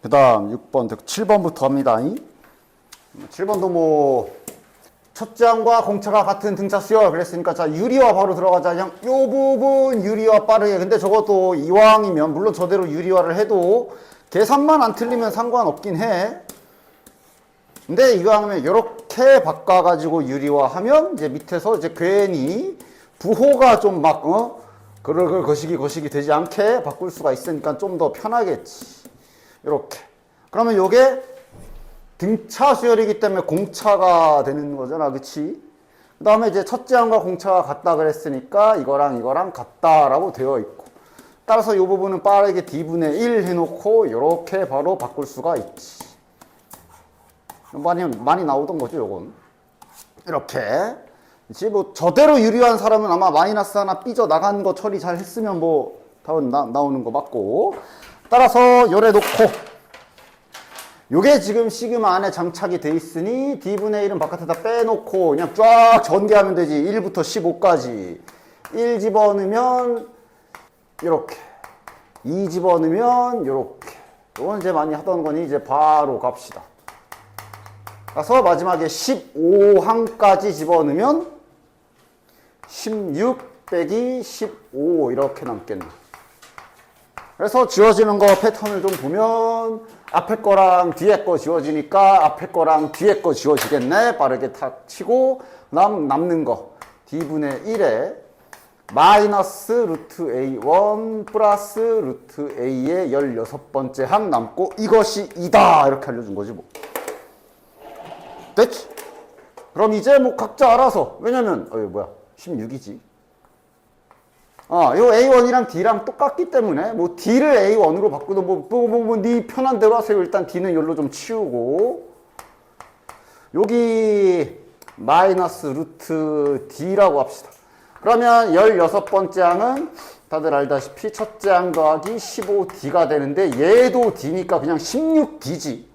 그 다음 6번, 7번부터 합니다. 7번도 뭐 첫째 항과 공차가 같은 등차 수열 그랬으니까 자 유리화 바로 들어가자. 그냥 요 부분 유리화 빠르게. 근데 저것도 이왕이면 물론 저대로 유리화를 해도 계산만 안 틀리면 상관없긴 해. 근데 이왕이면 이렇게 바꿔가지고 유리화하면 이제 밑에서 이제 괜히 부호가 좀 막 그걸 거시기 되지 않게 바꿀 수가 있으니까 좀 더 편하겠지. 이렇게. 그러면 요게 등차 수열이기 때문에 공차가 되는 거잖아. 그치? 그 다음에 이제 첫째 항과 공차가 같다 그랬으니까 이거랑 같다라고 되어 있고. 따라서 이 부분은 빠르게 D분의 1 해놓고 이렇게 바로 바꿀 수가 있지. 많이 나오던 거죠, 요건. 이렇게. 그치? 뭐, 저대로 유리한 사람은 아마 마이너스 하나 삐져 나간 거 처리 잘 했으면 뭐, 답은 나오는 거 맞고. 따라서 열에 놓고. 요게 지금 시그마 안에 장착이 돼 있으니 D분의 1은 바깥에다 빼놓고 그냥 쫙 전개하면 되지. 1부터 15까지. 1 집어넣으면 이렇게. 2 집어넣으면 이렇게. 이건 이제 많이 하던 거니 이제 바로 갑시다. 그래서 마지막에 15항까지 집어넣으면 16 빼기 15 이렇게 남겠네. 그래서 지워지는 거 패턴을 좀 보면 앞에 거랑 뒤에 거 지워지니까 앞에 거랑 뒤에 거 지워지겠네. 빠르게 탁 치고 남는 거 D분의 1에 마이너스 루트 A1 플러스 루트 A의 16번째 항 남고 이것이 2다 이렇게 알려준 거지 뭐. 됐지? 그럼 이제 뭐 각자 알아서. 왜냐면 뭐야 16이지. 요 A1이랑 D랑 똑같기 때문에 뭐 D를 A1으로 바꾸도 네 편한 대로 하세요. 일단 D는 여기로 좀 치우고 여기 마이너스 루트 D라고 합시다. 그러면 16번째 항은 다들 알다시피 첫째 항 더하기 15D가 되는데 얘도 D니까 그냥 16D지.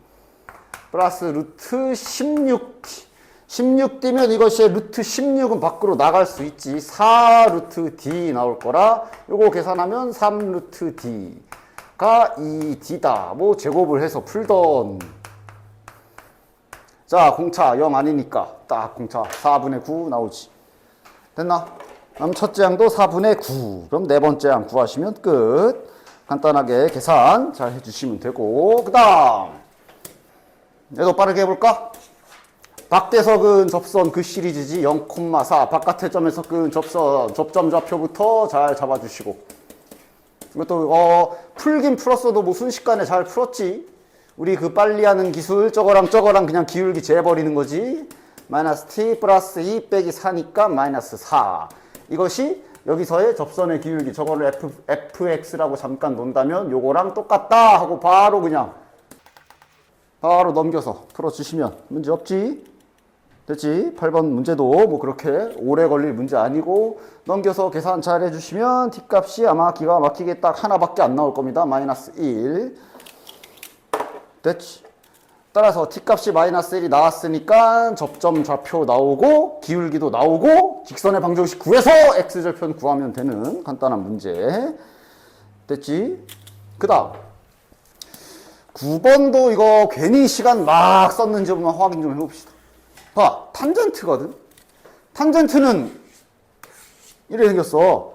플러스 루트 16D. 16D면 이것이 루트 16은 밖으로 나갈 수 있지. 4 루트 D 나올 거라 요거 계산하면 3 루트 D가 2D다. 뭐 제곱을 해서 풀던. 자, 공차 0 아니니까 딱 공차 4분의 9 나오지. 됐나? 그럼 첫째 항도 4분의 9. 그럼 네 번째 항 구하시면 끝. 간단하게 계산 잘 해주시면 되고. 그 다음 얘도 빠르게 해볼까? 밖에서 근 접선 그 시리즈지 0,4 바깥의 점에서 근 접선 접점 좌표부터 잘 잡아주시고 이것도 풀긴 풀었어도 뭐 순식간에 잘 풀었지. 우리 그 빨리 하는 기술 저거랑 그냥 기울기 재버리는 거지. 마이너스 t 플러스 2 빼기 4니까 마이너스 4. 이것이 여기서의 접선의 기울기 저거를 fx라고 잠깐 놓는다면 요거랑 똑같다 하고 바로 넘겨서 풀어주시면 문제 없지. 됐지? 8번 문제도 뭐 그렇게 오래 걸릴 문제 아니고 넘겨서 계산 잘 해주시면 t값이 아마 기가 막히게 딱 하나밖에 안 나올 겁니다. 마이너스 1. 됐지? 따라서 t값이 마이너스 1이 나왔으니까 접점 좌표 나오고 기울기도 나오고 직선의 방정식 구해서 x절편 구하면 되는 간단한 문제. 됐지? 그 다음 9번도 이거 괜히 시간 막 썼는지 한번 확인 좀 해봅시다. 봐, 탄젠트거든? 탄젠트는 이렇게 생겼어.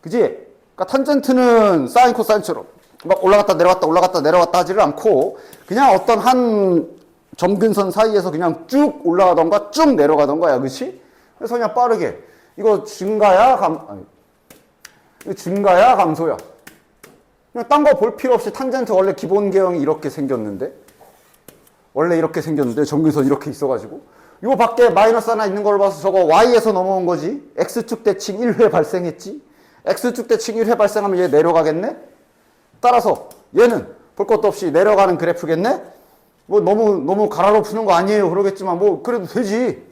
그지? 그러니까 탄젠트는 사인 코사인처럼 막 올라갔다 내려왔다 하지를 않고 그냥 어떤 한 점근선 사이에서 그냥 쭉 올라가던가 쭉 내려가던가야. 그치? 그래서 그냥 빠르게 이거 증가야 감소야. 그냥 딴 거 볼 필요 없이 탄젠트 원래 기본 계형이 이렇게 생겼는데 점근선 이렇게 있어가지고 요 밖에 마이너스 하나 있는 걸 봐서 저거 y에서 넘어온 거지. x축 대칭 1회 발생했지. x축 대칭 1회 발생하면 얘 내려가겠네. 따라서 얘는 볼 것도 없이 내려가는 그래프겠네. 뭐 너무 가라로 푸는 거 아니에요 그러겠지만 뭐 그래도 되지.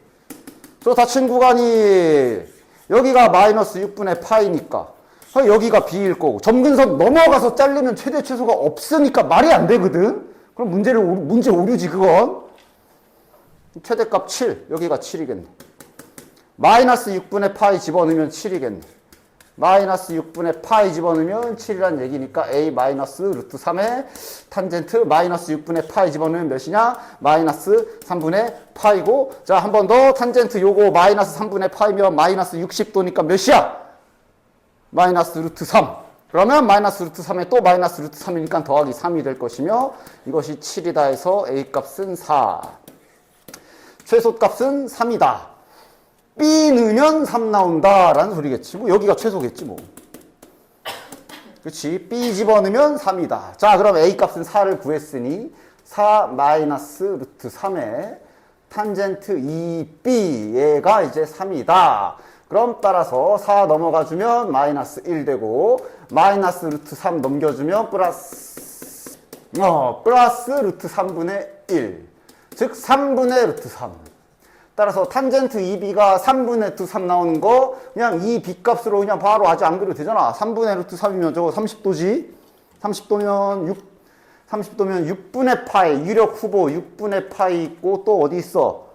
저 닫힌 구간이 여기가 마이너스 6분의 파이니까 여기가 b일 거고 점근선 넘어가서 자르면 최대 최소가 없으니까 말이 안 되거든. 그럼 문제 오류지 그건. 최대값 7 여기가 7이겠네. 마이너스 6분의 파이 집어넣으면 7이겠네. 마이너스 6분의 파이 집어넣으면 7이란 얘기니까 a 마이너스 루트 3에 탄젠트 마이너스 6분의 파이 집어넣으면 몇이냐? 마이너스 3분의 파이고, 자, 한 번 더 탄젠트 요거 마이너스 3분의 파이면 마이너스 60도니까 몇이야? 마이너스 루트 3. 그러면 마이너스 루트 3에 또 마이너스 루트 3이니까 더하기 3이 될 것이며, 이것이 7이다 해서 a 값은 4. 최소값은 3이다. B 넣으면 3 나온다라는 소리겠지. 뭐 여기가 최소겠지 뭐. 그렇지. B 집어넣으면 3이다. 자, 그럼 A 값은 4를 구했으니 4 마이너스 루트 3에 탄젠트 2B 얘가 이제 3이다. 그럼 따라서 4 넘어가주면 마이너스 1 되고, 마이너스 루트 3 넘겨주면 플러스 루트 3분의 1. 즉 3분의 루트 3. 따라서 탄젠트 2b가 3분의 루트 3 나오는 거 그냥 이 b 값으로 그냥 바로 아직 안 그려도 되잖아. 3분의 루트 3이면 저거 30도지. 30도면 6분의 파이, 유력 후보 6분의 파이 있고 또 어디 있어?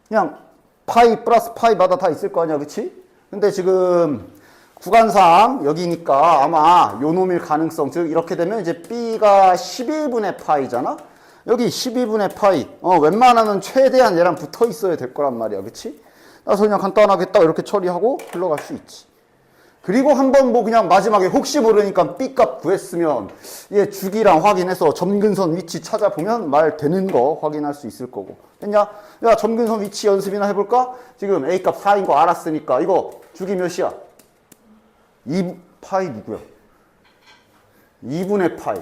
그냥 파이 플러스 파이마다 다 있을 거 아니야, 그치? 근데 지금 구간상 여기니까 아마 요 놈일 가능성, 즉 이렇게 되면 이제 b가 11분의 파이잖아? 여기 12분의 파이, 웬만하면 최대한 얘랑 붙어 있어야 될 거란 말이야, 그치? 그래서 그냥 간단하게 딱 이렇게 처리하고 흘러갈 수 있지. 그리고 한번 뭐 그냥 마지막에 혹시 모르니까 B 값 구했으면 얘 주기랑 확인해서 점근선 위치 찾아보면 말 되는 거 확인할 수 있을 거고. 됐냐? 야, 점근선 위치 연습이나 해볼까? 지금 A 값 4인 거 알았으니까 이거 주기 몇이야? 2 파이 누구야? 2분의 파이.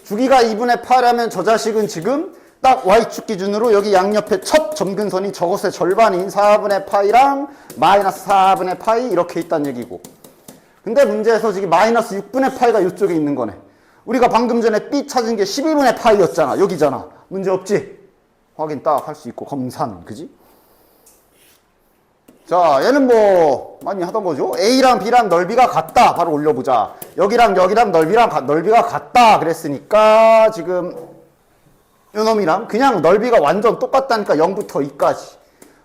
주기가 2분의 8하면 저 자식은 지금 딱 Y축 기준으로 여기 양옆에 첫 점근선이 저것의 절반인 4분의 파이랑 마이너스 4분의 파이 이렇게 있다는 얘기고. 근데 문제에서 지금 마이너스 6분의 파이가 이쪽에 있는 거네. 우리가 방금 전에 B 찾은 게 12분의 파이였잖아. 여기잖아. 문제 없지? 확인 딱 할 수 있고 검산. 그지? 자, 얘는 뭐 많이 하던 거죠. A랑 B랑 넓이가 같다. 바로 올려보자. 여기랑 넓이가 같다. 그랬으니까 지금 요 놈이랑 그냥 넓이가 완전 똑같다니까 0부터 2까지.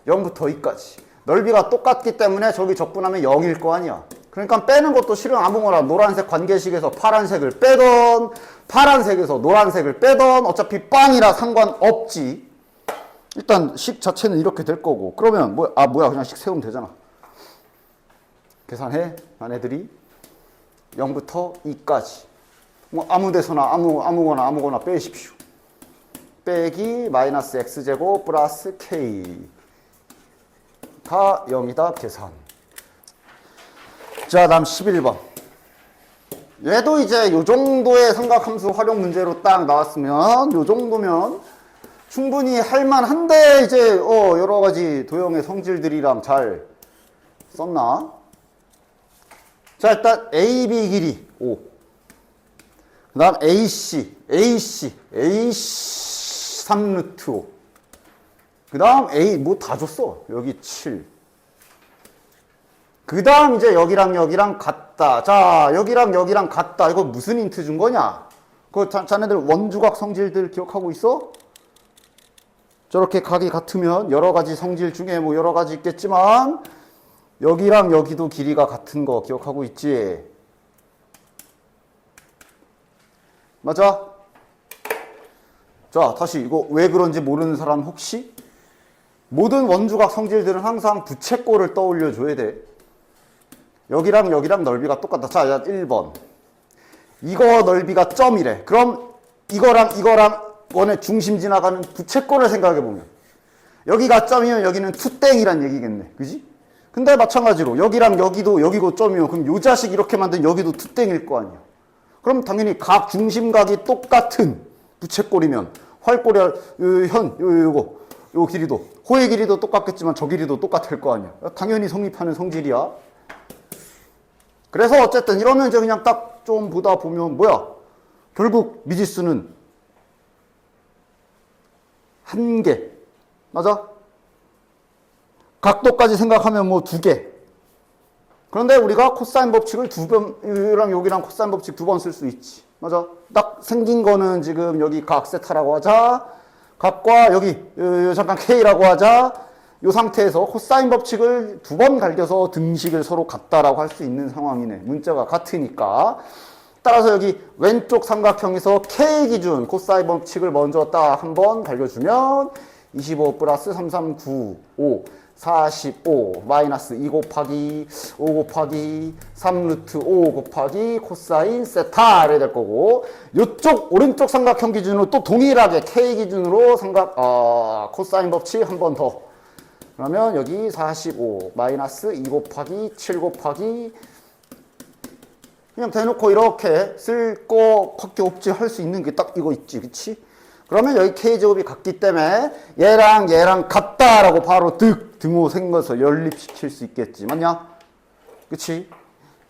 0부터 2까지. 넓이가 똑같기 때문에 저기 적분하면 0일 거 아니야. 그러니까 빼는 것도 실은 아무거나 노란색 관계식에서 파란색을 빼던 파란색에서 노란색을 빼던 어차피 빵이라 상관없지. 일단 식 자체는 이렇게 될 거고. 그러면 뭐야 그냥 식 세우면 되잖아. 계산해. 얘네들이 0부터 2까지. 뭐 아무 데서나 아무거나 빼십시오. 빼기 마이너스 x제곱 플러스 k 다 0이다 계산. 자, 다음 11번. 얘도 이제 요 정도의 삼각함수 활용 문제로 딱 나왔으면 요 정도면 충분히 할만한데 이제 여러 가지 도형의 성질들이랑 잘 썼나? 자, 일단 AB 길이 5. 그 다음 AC 3루트 5. 그 다음 A 뭐 다 줬어. 여기 7. 그 다음 이제 여기랑 같다. 자, 여기랑 같다. 이거 무슨 힌트 준 거냐? 자네들 원주각 성질들 기억하고 있어? 저렇게 각이 같으면 여러 가지 성질 중에 뭐 여러 가지 있겠지만 여기랑 여기도 길이가 같은 거 기억하고 있지? 맞아? 자, 다시 이거 왜 그런지 모르는 사람 혹시? 모든 원주각 성질들은 항상 부채꼴을 떠올려 줘야 돼. 여기랑 넓이가 똑같다. 자, 1번. 이거 넓이가 점이래. 그럼 이거랑 원의 중심 지나가는 부채꼴을 생각해보면 여기가 점이면 여기는 투땡이란 얘기겠네. 그지? 근데 마찬가지로 여기랑 여기고 점이면 그럼 요 자식 이렇게 만든 여기도 투땡일 거 아니야. 그럼 당연히 각 중심각이 똑같은 부채꼴이면 활꼴이 요 길이도 호의 길이도 똑같겠지만 저 길이도 똑같을 거 아니야. 당연히 성립하는 성질이야. 그래서 어쨌든 이러면 이제 그냥 딱 좀 보다 보면 뭐야? 결국 미지수는 한 개. 맞아? 각도까지 생각하면 뭐 2개. 그런데 우리가 코사인 법칙을 여기랑 코사인 법칙 2번 쓸 수 있지. 맞아? 딱 생긴 거는 지금 여기 각 세타라고 하자. 각과 여기 잠깐 K라고 하자. 이 상태에서 코사인 법칙을 두 번 갈겨서 등식을 서로 같다라고 할 수 있는 상황이네. 문자가 같으니까. 따라서 여기 왼쪽 삼각형에서 K 기준 코사인 법칙을 먼저 딱 한 번 갈겨주면 25 플러스 3395 45 마이너스 2 곱하기 5 곱하기 3 루트 5 곱하기 코사인 세타 이렇게 될 거고, 이쪽 오른쪽 삼각형 기준으로 또 동일하게 K 기준으로 코사인 법칙 한 번 더. 그러면 여기 45 마이너스 2 곱하기 7 곱하기, 그냥 대놓고 이렇게 쓸 거밖에 없지 할 수 있는 게 딱 이거 있지, 그치? 그러면 여기 K제곱이 같기 때문에 얘랑 얘랑 같다라고 바로 등호 생겨서 연립시킬 수 있겠지. 맞냐? 그치?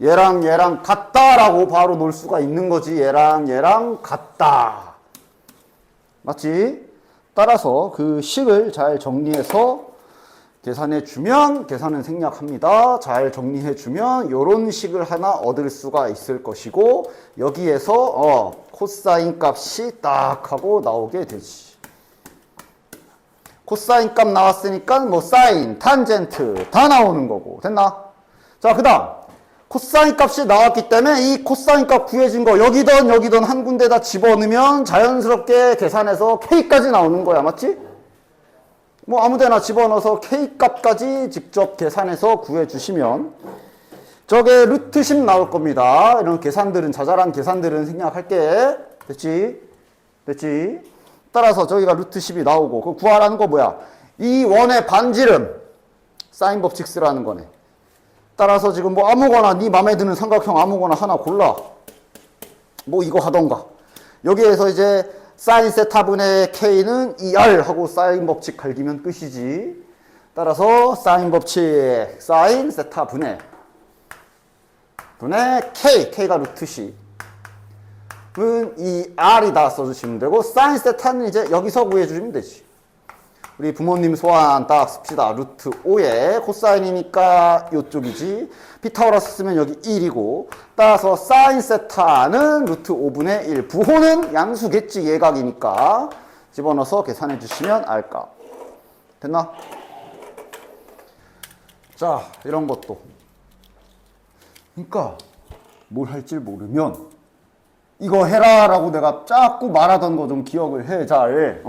얘랑 얘랑 같다라고 바로 놓을 수가 있는 거지. 얘랑 얘랑 같다. 맞지? 따라서 그 식을 잘 정리해서 계산해 주면 계산은 생략합니다. 잘 정리해 주면 요런 식을 하나 얻을 수가 있을 것이고, 여기에서 코사인 값이 딱 하고 나오게 되지. 코사인 값 나왔으니까 뭐 사인, 탄젠트 다 나오는 거고. 됐나? 자, 그다음 코사인 값이 나왔기 때문에 이 코사인 값 구해진 거 여기든 한 군데다 집어넣으면 자연스럽게 계산해서 K까지 나오는 거야. 맞지? 뭐 아무데나 집어넣어서 K값까지 직접 계산해서 구해주시면 저게 루트 10 나올 겁니다. 이런 계산들은, 자잘한 계산들은 생략할게. 됐지? 됐지? 따라서 저기가 루트 10이 나오고, 그 구하라는 거 뭐야? 이 원의 반지름 사인 법칙 쓰라는 거네. 따라서 지금 뭐 아무거나 네 맘에 드는 삼각형 아무거나 하나 골라. 뭐 이거 하던가. 여기에서 이제 사인 세타분의 K는 2R 하고 사인 법칙 갈기면 끝이지. 따라서 사인 법칙 사인 세타분의 K가 루트 C는 2R이다 써주시면 되고, 사인 세타는 이제 여기서 구해주시면 되지. 우리 부모님 소환 딱 씁시다. 루트 5에 코사인이니까 이쪽이지. 피타고라스 쓰면 여기 1이고, 따라서 사인 세타는 루트 5분의 1. 부호는 양수겠지, 예각이니까. 집어넣어서 계산해 주시면 알까. 됐나? 자, 이런 것도. 그러니까 뭘 할지 모르면 이거 해라 라고 내가 자꾸 말하던 거 좀 기억을 해. 잘.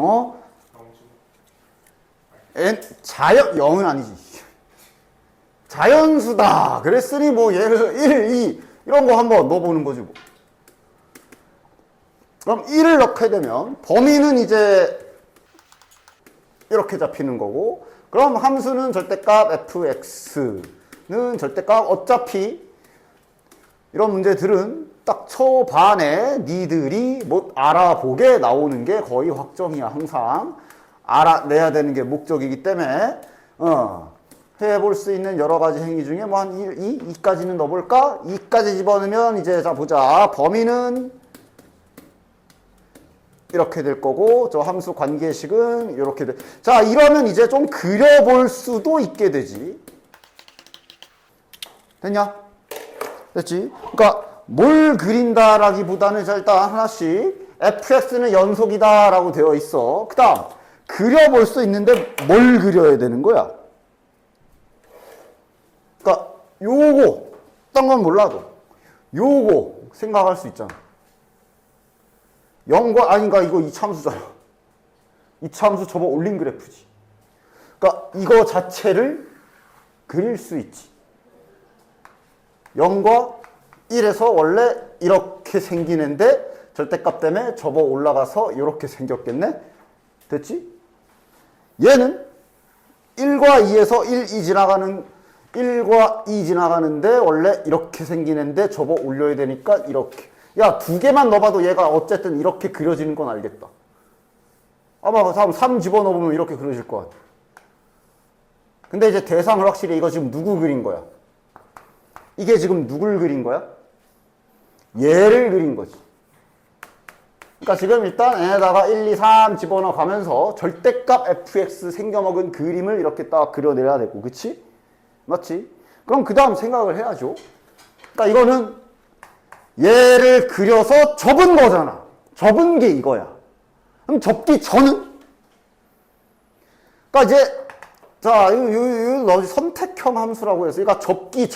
영은 아니지. 자연수다. 그랬으니 뭐 얘를 1, 2 이런 거 한번 넣어보는 거지 뭐. 그럼 1을 넣게 되면 범위는 이제 이렇게 잡히는 거고, 그럼 함수는 절대값 fx는 절대값, 어차피 이런 문제들은 딱 초반에 니들이 뭐 알아보게 나오는 게 거의 확정이야. 항상 알아내야 되는 게 목적이기 때문에 해볼 수 있는 여러 가지 행위 중에 뭐 한 2까지는 넣어볼까? 2까지 집어넣으면 이제 자 보자. 범위는 이렇게 될 거고, 저 함수 관계식은 이렇게 돼. 자, 이러면 이제 좀 그려볼 수도 있게 되지. 됐냐? 됐지? 그러니까 뭘 그린다라기보다는 자 일단 하나씩 fx는 연속이다 라고 되어 있어. 그 다음 그려볼 수 있는데 뭘 그려야 되는 거야? 그러니까 요거 딴 건 몰라도 요거 생각할 수 있잖아. 0과 아닌가, 이거 이차함수잖아. 이차함수 접어 올린 그래프지. 그러니까 이거 자체를 그릴 수 있지. 0과 1에서 원래 이렇게 생긴 앤데 절대값 때문에 접어 올라가서 이렇게 생겼겠네? 됐지? 얘는 1과 2에서 1, 2 지나가는 1과 2 지나가는데 원래 이렇게 생긴 앤데 접어 올려야 되니까 이렇게. 야, 두 개만 넣어봐도 얘가 어쨌든 이렇게 그려지는 건 알겠다. 아마 다음 3 집어넣으면 이렇게 그려질 거 아니야. 근데 이제 대상을 확실히 이거 지금 누구 그린 거야? 이게 지금 누굴 그린 거야? 얘를 그린 거지. 그러니까 지금 일단 얘에다가 1, 2, 3 집어넣어 가면서 절대값 fx 생겨먹은 그림을 이렇게 딱 그려내야 되고, 그치? 맞지? 그럼 그 다음 생각을 해야죠. 그러니까 이거는 얘를 그려서 접은 거잖아. 접은 게 이거야. 그럼 접기 전은? 그러니까 이제 자, 이거 선택형 함수라고 해서, 그러니까 접기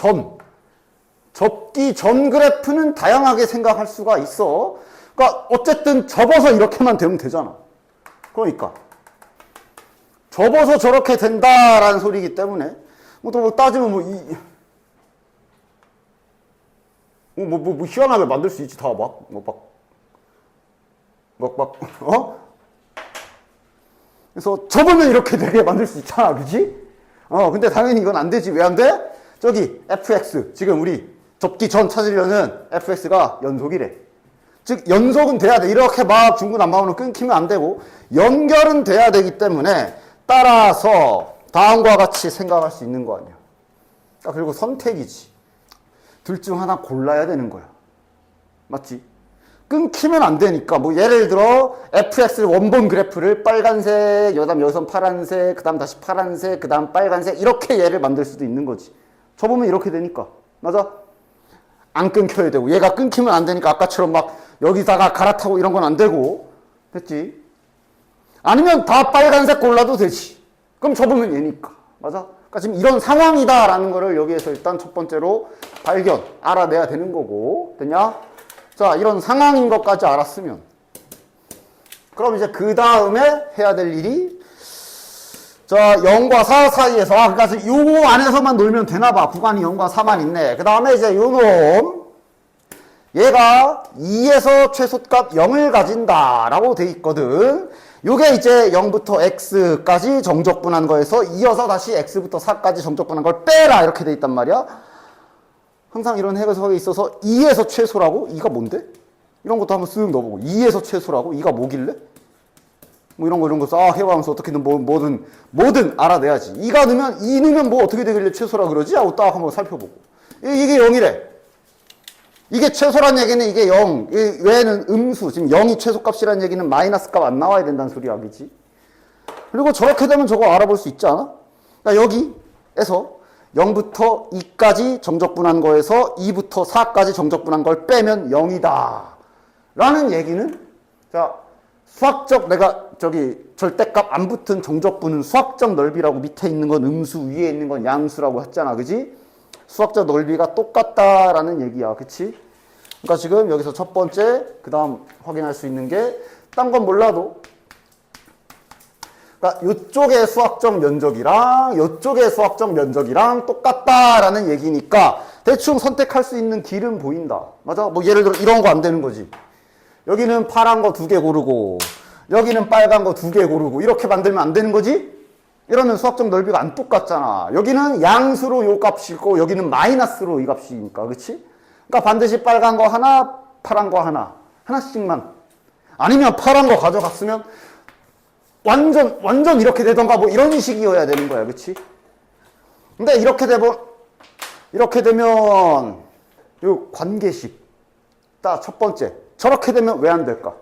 전 그래프는 다양하게 생각할 수가 있어. 그러니까 어쨌든 접어서 이렇게만 되면 되잖아. 그러니까 접어서 저렇게 된다라는 소리이기 때문에 뭐 따지면 뭐 희한하게 만들 수 있지. 다 그래서 접으면 이렇게 되게 만들 수 있잖아. 그지? 근데 당연히 이건 안 되지. 왜 안 돼? 저기 fx 지금 우리 접기 전 찾으려는 fx가 연속이래. 즉 연속은 돼야 돼. 이렇게 막 중구난방으로 끊기면 안 되고 연결은 돼야 되기 때문에 따라서 다음과 같이 생각할 수 있는 거 아니야. 그리고 선택이지. 둘 중 하나 골라야 되는 거야. 맞지? 끊기면 안 되니까 뭐 예를 들어 fx 원본 그래프를 빨간색, 그다음 여기선 파란색, 그다음 다시 파란색, 그다음 빨간색 이렇게 얘를 만들 수도 있는 거지. 접으면 이렇게 되니까. 맞아? 안 끊겨야 되고 얘가 끊기면 안 되니까 아까처럼 막 여기다가 갈아타고 이런 건 안 되고. 됐지? 아니면 다 빨간색 골라도 되지. 그럼 접으면 얘니까. 맞아? 그러니까 지금 이런 상황이다라는 거를 여기에서 일단 첫 번째로 알아내야 되는 거고. 됐냐? 자, 이런 상황인 것까지 알았으면 그럼 이제 그 다음에 해야 될 일이 자, 0과 4 사이에서 그러니까 요 안에서만 놀면 되나봐. 구간이 0과 4만 있네. 그 다음에 이제 요 놈 얘가 2에서 최소값 0을 가진다라고 돼 있거든. 요게 이제 0부터 x까지 정적분한 거에서 이어서 다시 x부터 4까지 정적분한 걸 빼라 이렇게 돼 있단 말이야. 항상 이런 해석에 있어서 2에서 최소라고? 2가 뭔데? 이런 것도 한번 쓱 넣어보고 2에서 최소라고? 2가 뭐길래? 뭐 이런 거 싹 해보면서 어떻게든 뭐든 알아내야지. 2가 넣으면 2 넣으면 뭐 어떻게 되길래 최소라 그러지? 하고 딱 한번 살펴보고 이게 0이래. 이게 최소란 얘기는 이게 0. 외에는 음수. 지금 0이 최소값이라는 얘기는 마이너스 값 안 나와야 된다는 소리야. 그지? 그리고 저렇게 되면 저거 알아볼 수 있지 않아? 그러니까 여기에서 0부터 2까지 정적분한 거에서 2부터 4까지 정적분한 걸 빼면 0이다. 라는 얘기는, 자, 수학적, 내가 저기 절대값 안 붙은 정적분은 수학적 넓이라고 밑에 있는 건 음수, 위에 있는 건 양수라고 했잖아. 그지? 수학적 넓이가 똑같다라는 얘기야. 그치? 그러니까 지금 여기서 첫 번째, 그 다음 확인할 수 있는 게, 딴 건 몰라도, 그러니까 이쪽의 수학적 면적이랑 이쪽의 수학적 면적이랑 똑같다라는 얘기니까 대충 선택할 수 있는 길은 보인다. 맞아? 뭐 예를 들어 이런 거 안 되는 거지. 여기는 파란 거 2개 고르고 여기는 빨간 거 2개 고르고 이렇게 만들면 안 되는 거지? 이러면 수학적 넓이가 안 똑같잖아. 여기는 양수로 요 값이고 여기는 마이너스로 이 값이니까. 그치? 그러니까 반드시 빨간 거 하나, 파란 거 하나. 하나씩만. 아니면 파란 거 가져갔으면 완전 이렇게 되던가 뭐 이런 식이어야 되는 거야. 그치? 근데 이렇게 되면 요 관계식. 딱 첫 번째. 저렇게 되면 왜 안 될까?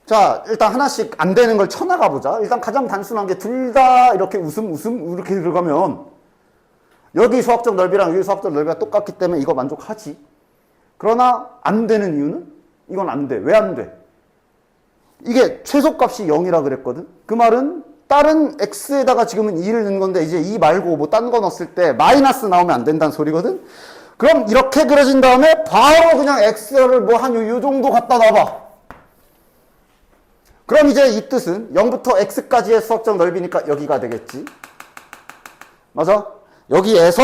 자, 일단 하나씩 안 되는 걸 쳐나가 보자. 일단 가장 단순한 게 둘 다 이렇게 웃음 이렇게 들어가면 여기 수학적 넓이랑 여기 수학적 넓이가 똑같기 때문에 이거 만족하지. 그러나 안 되는 이유는 이건 안 돼. 왜 안 돼? 이게 최소값이 0이라 그랬거든. 그 말은 다른 x에다가 지금은 2를 넣는 건데 이제 2 말고 뭐 딴 거 넣었을 때 마이너스 나오면 안 된다는 소리거든. 그럼 이렇게 그려진 다음에 바로 그냥 x를 뭐 한 요 정도 갖다 놔봐. 그럼 이제 이 뜻은 0부터 x까지의 수학적 넓이니까 여기가 되겠지. 맞아? 여기에서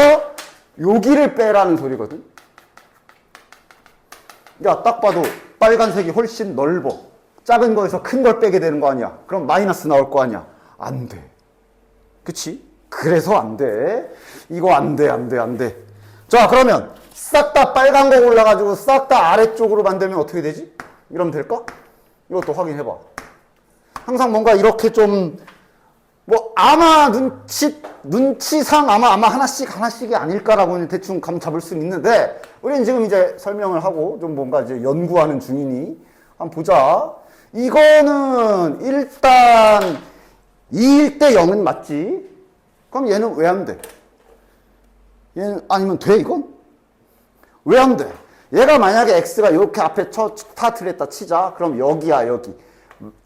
여기를 빼라는 소리거든. 야, 딱 봐도 빨간색이 훨씬 넓어. 작은 거에서 큰 걸 빼게 되는 거 아니야. 그럼 마이너스 나올 거 아니야. 안 돼. 그치? 그래서 안 돼. 이거 안 돼. 자, 그러면 싹 다 빨간 거 골라가지고 싹 다 아래쪽으로 만들면 어떻게 되지? 이러면 될까? 이것도 확인해봐. 항상 뭔가 이렇게 좀, 뭐, 아마 눈치상 아마 하나씩이 아닐까라고는 대충 감 잡을 수는 있는데, 우리는 지금 이제 설명을 하고 좀 뭔가 이제 연구하는 중이니, 한번 보자. 이거는 일단 2일 때 0은 맞지? 그럼 얘는 왜 안 돼? 얘는 아니면 돼 이건? 왜 안 돼? 얘가 만약에 x가 이렇게 앞에 스타트를 했다 치자. 그럼 여기야 여기.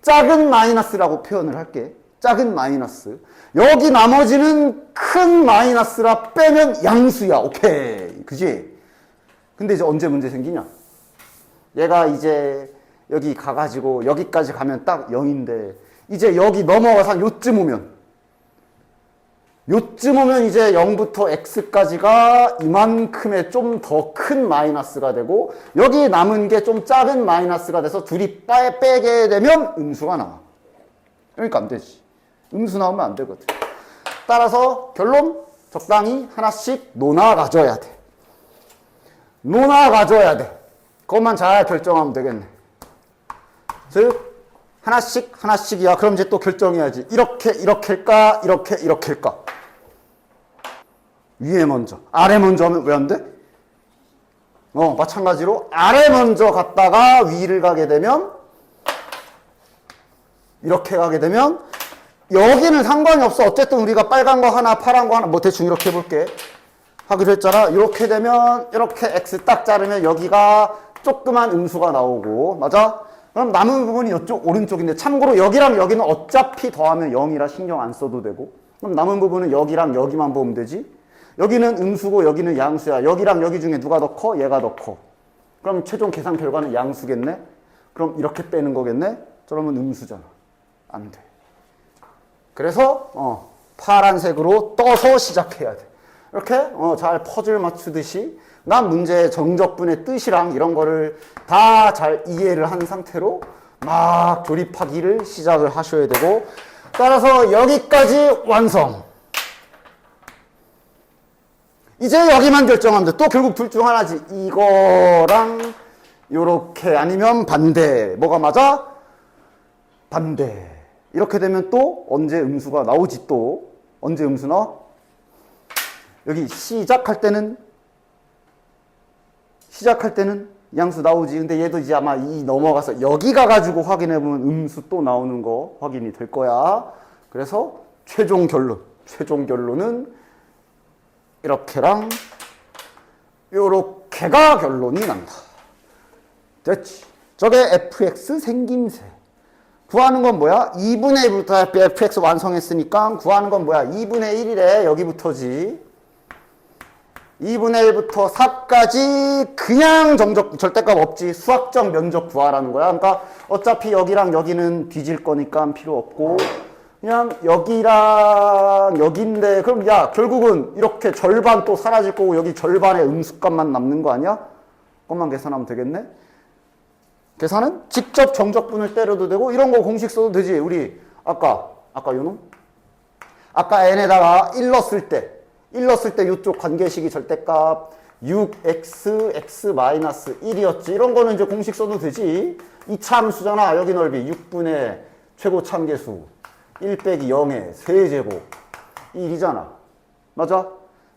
작은 마이너스라고 표현을 할게. 작은 마이너스. 여기 나머지는 큰 마이너스라 빼면 양수야. 오케이. 그지? 근데 이제 언제 문제 생기냐? 얘가 이제 여기 가가지고 여기까지 가면 딱 0인데 이제 여기 넘어가서 한 요쯤 오면 이제 0부터 x까지가 이만큼의 좀 더 큰 마이너스가 되고 여기 남은 게 좀 작은 마이너스가 돼서 둘이 빼게 되면 음수가 나와. 그러니까 안 되지. 음수 나오면 안 되거든. 따라서 결론 적당히 하나씩 놓아 가져야 돼. 놓아 가져야 돼. 그것만 잘 결정하면 되겠네. 즉 하나씩이야. 그럼 이제 또 결정해야지. 이렇게일까? 이렇게일까? 위에 먼저, 아래 먼저 하면 왜 안 돼? 마찬가지로 아래 먼저 갔다가 위를 가게 되면 이렇게 가게 되면 여기는 상관이 없어. 어쨌든 우리가 빨간 거 하나, 파란 거 하나, 뭐 대충 이렇게 해볼게. 하기로 했잖아. 이렇게 되면 이렇게 x 딱 자르면 여기가 조그만 음수가 나오고, 맞아? 그럼 남은 부분이 이쪽 오른쪽인데 참고로 여기랑 여기는 어차피 더하면 0이라 신경 안 써도 되고, 그럼 남은 부분은 여기랑 여기만 보면 되지. 여기는 음수고 여기는 양수야. 여기랑 여기 중에 누가 더 커? 얘가 더 커. 그럼 최종 계산 결과는 양수겠네? 그럼 이렇게 빼는 거겠네? 그러면 음수잖아. 안 돼. 그래서 파란색으로 떠서 시작해야 돼. 이렇게 잘 퍼즐 맞추듯이 난 문제의 정적분의 뜻이랑 이런 거를 다 잘 이해를 한 상태로 막 조립하기를 시작을 하셔야 되고, 따라서 여기까지 완성. 이제 여기만 결정하면 돼. 또 결국 둘 중 하나지. 이거랑 요렇게 아니면 반대. 뭐가 맞아? 반대. 이렇게 되면 또 언제 음수가 나오지 또. 언제 음수 나와? 여기 시작할 때는 양수 나오지. 근데 얘도 이제 아마 이 넘어가서 여기 가가지고 확인해보면 음수 또 나오는 거 확인이 될 거야. 그래서 최종 결론은 이렇게랑 요렇게가 결론이 난다. 됐지? 저게 fx 생김새. 구하는 건 뭐야? 2분의 1부터 fx 완성했으니까 구하는 건 뭐야? 2분의 1이래. 여기부터지. 2분의 1부터 4까지 그냥 절대값 없지. 수학적 면적 구하라는 거야. 그러니까 어차피 여기랑 여기는 뒤질 거니까 필요 없고 그냥 여기랑 여기인데 그럼 야 결국은 이렇게 절반 또 사라질 거고 여기 절반의 음수값만 남는 거 아니야? 그것만 계산하면 되겠네. 계산은 직접 정적분을 때려도 되고 이런 거 공식 써도 되지. 우리 아까 요놈? 아까 n에다가 1 넣었을 때 이쪽 관계식이 절대값 6x x-1이었지. 이런 거는 이제 공식 써도 되지. 2차 함수잖아. 여기 넓이 6분의 최고 참계수 1 빼기 0의 세제곱 1이잖아. 맞아?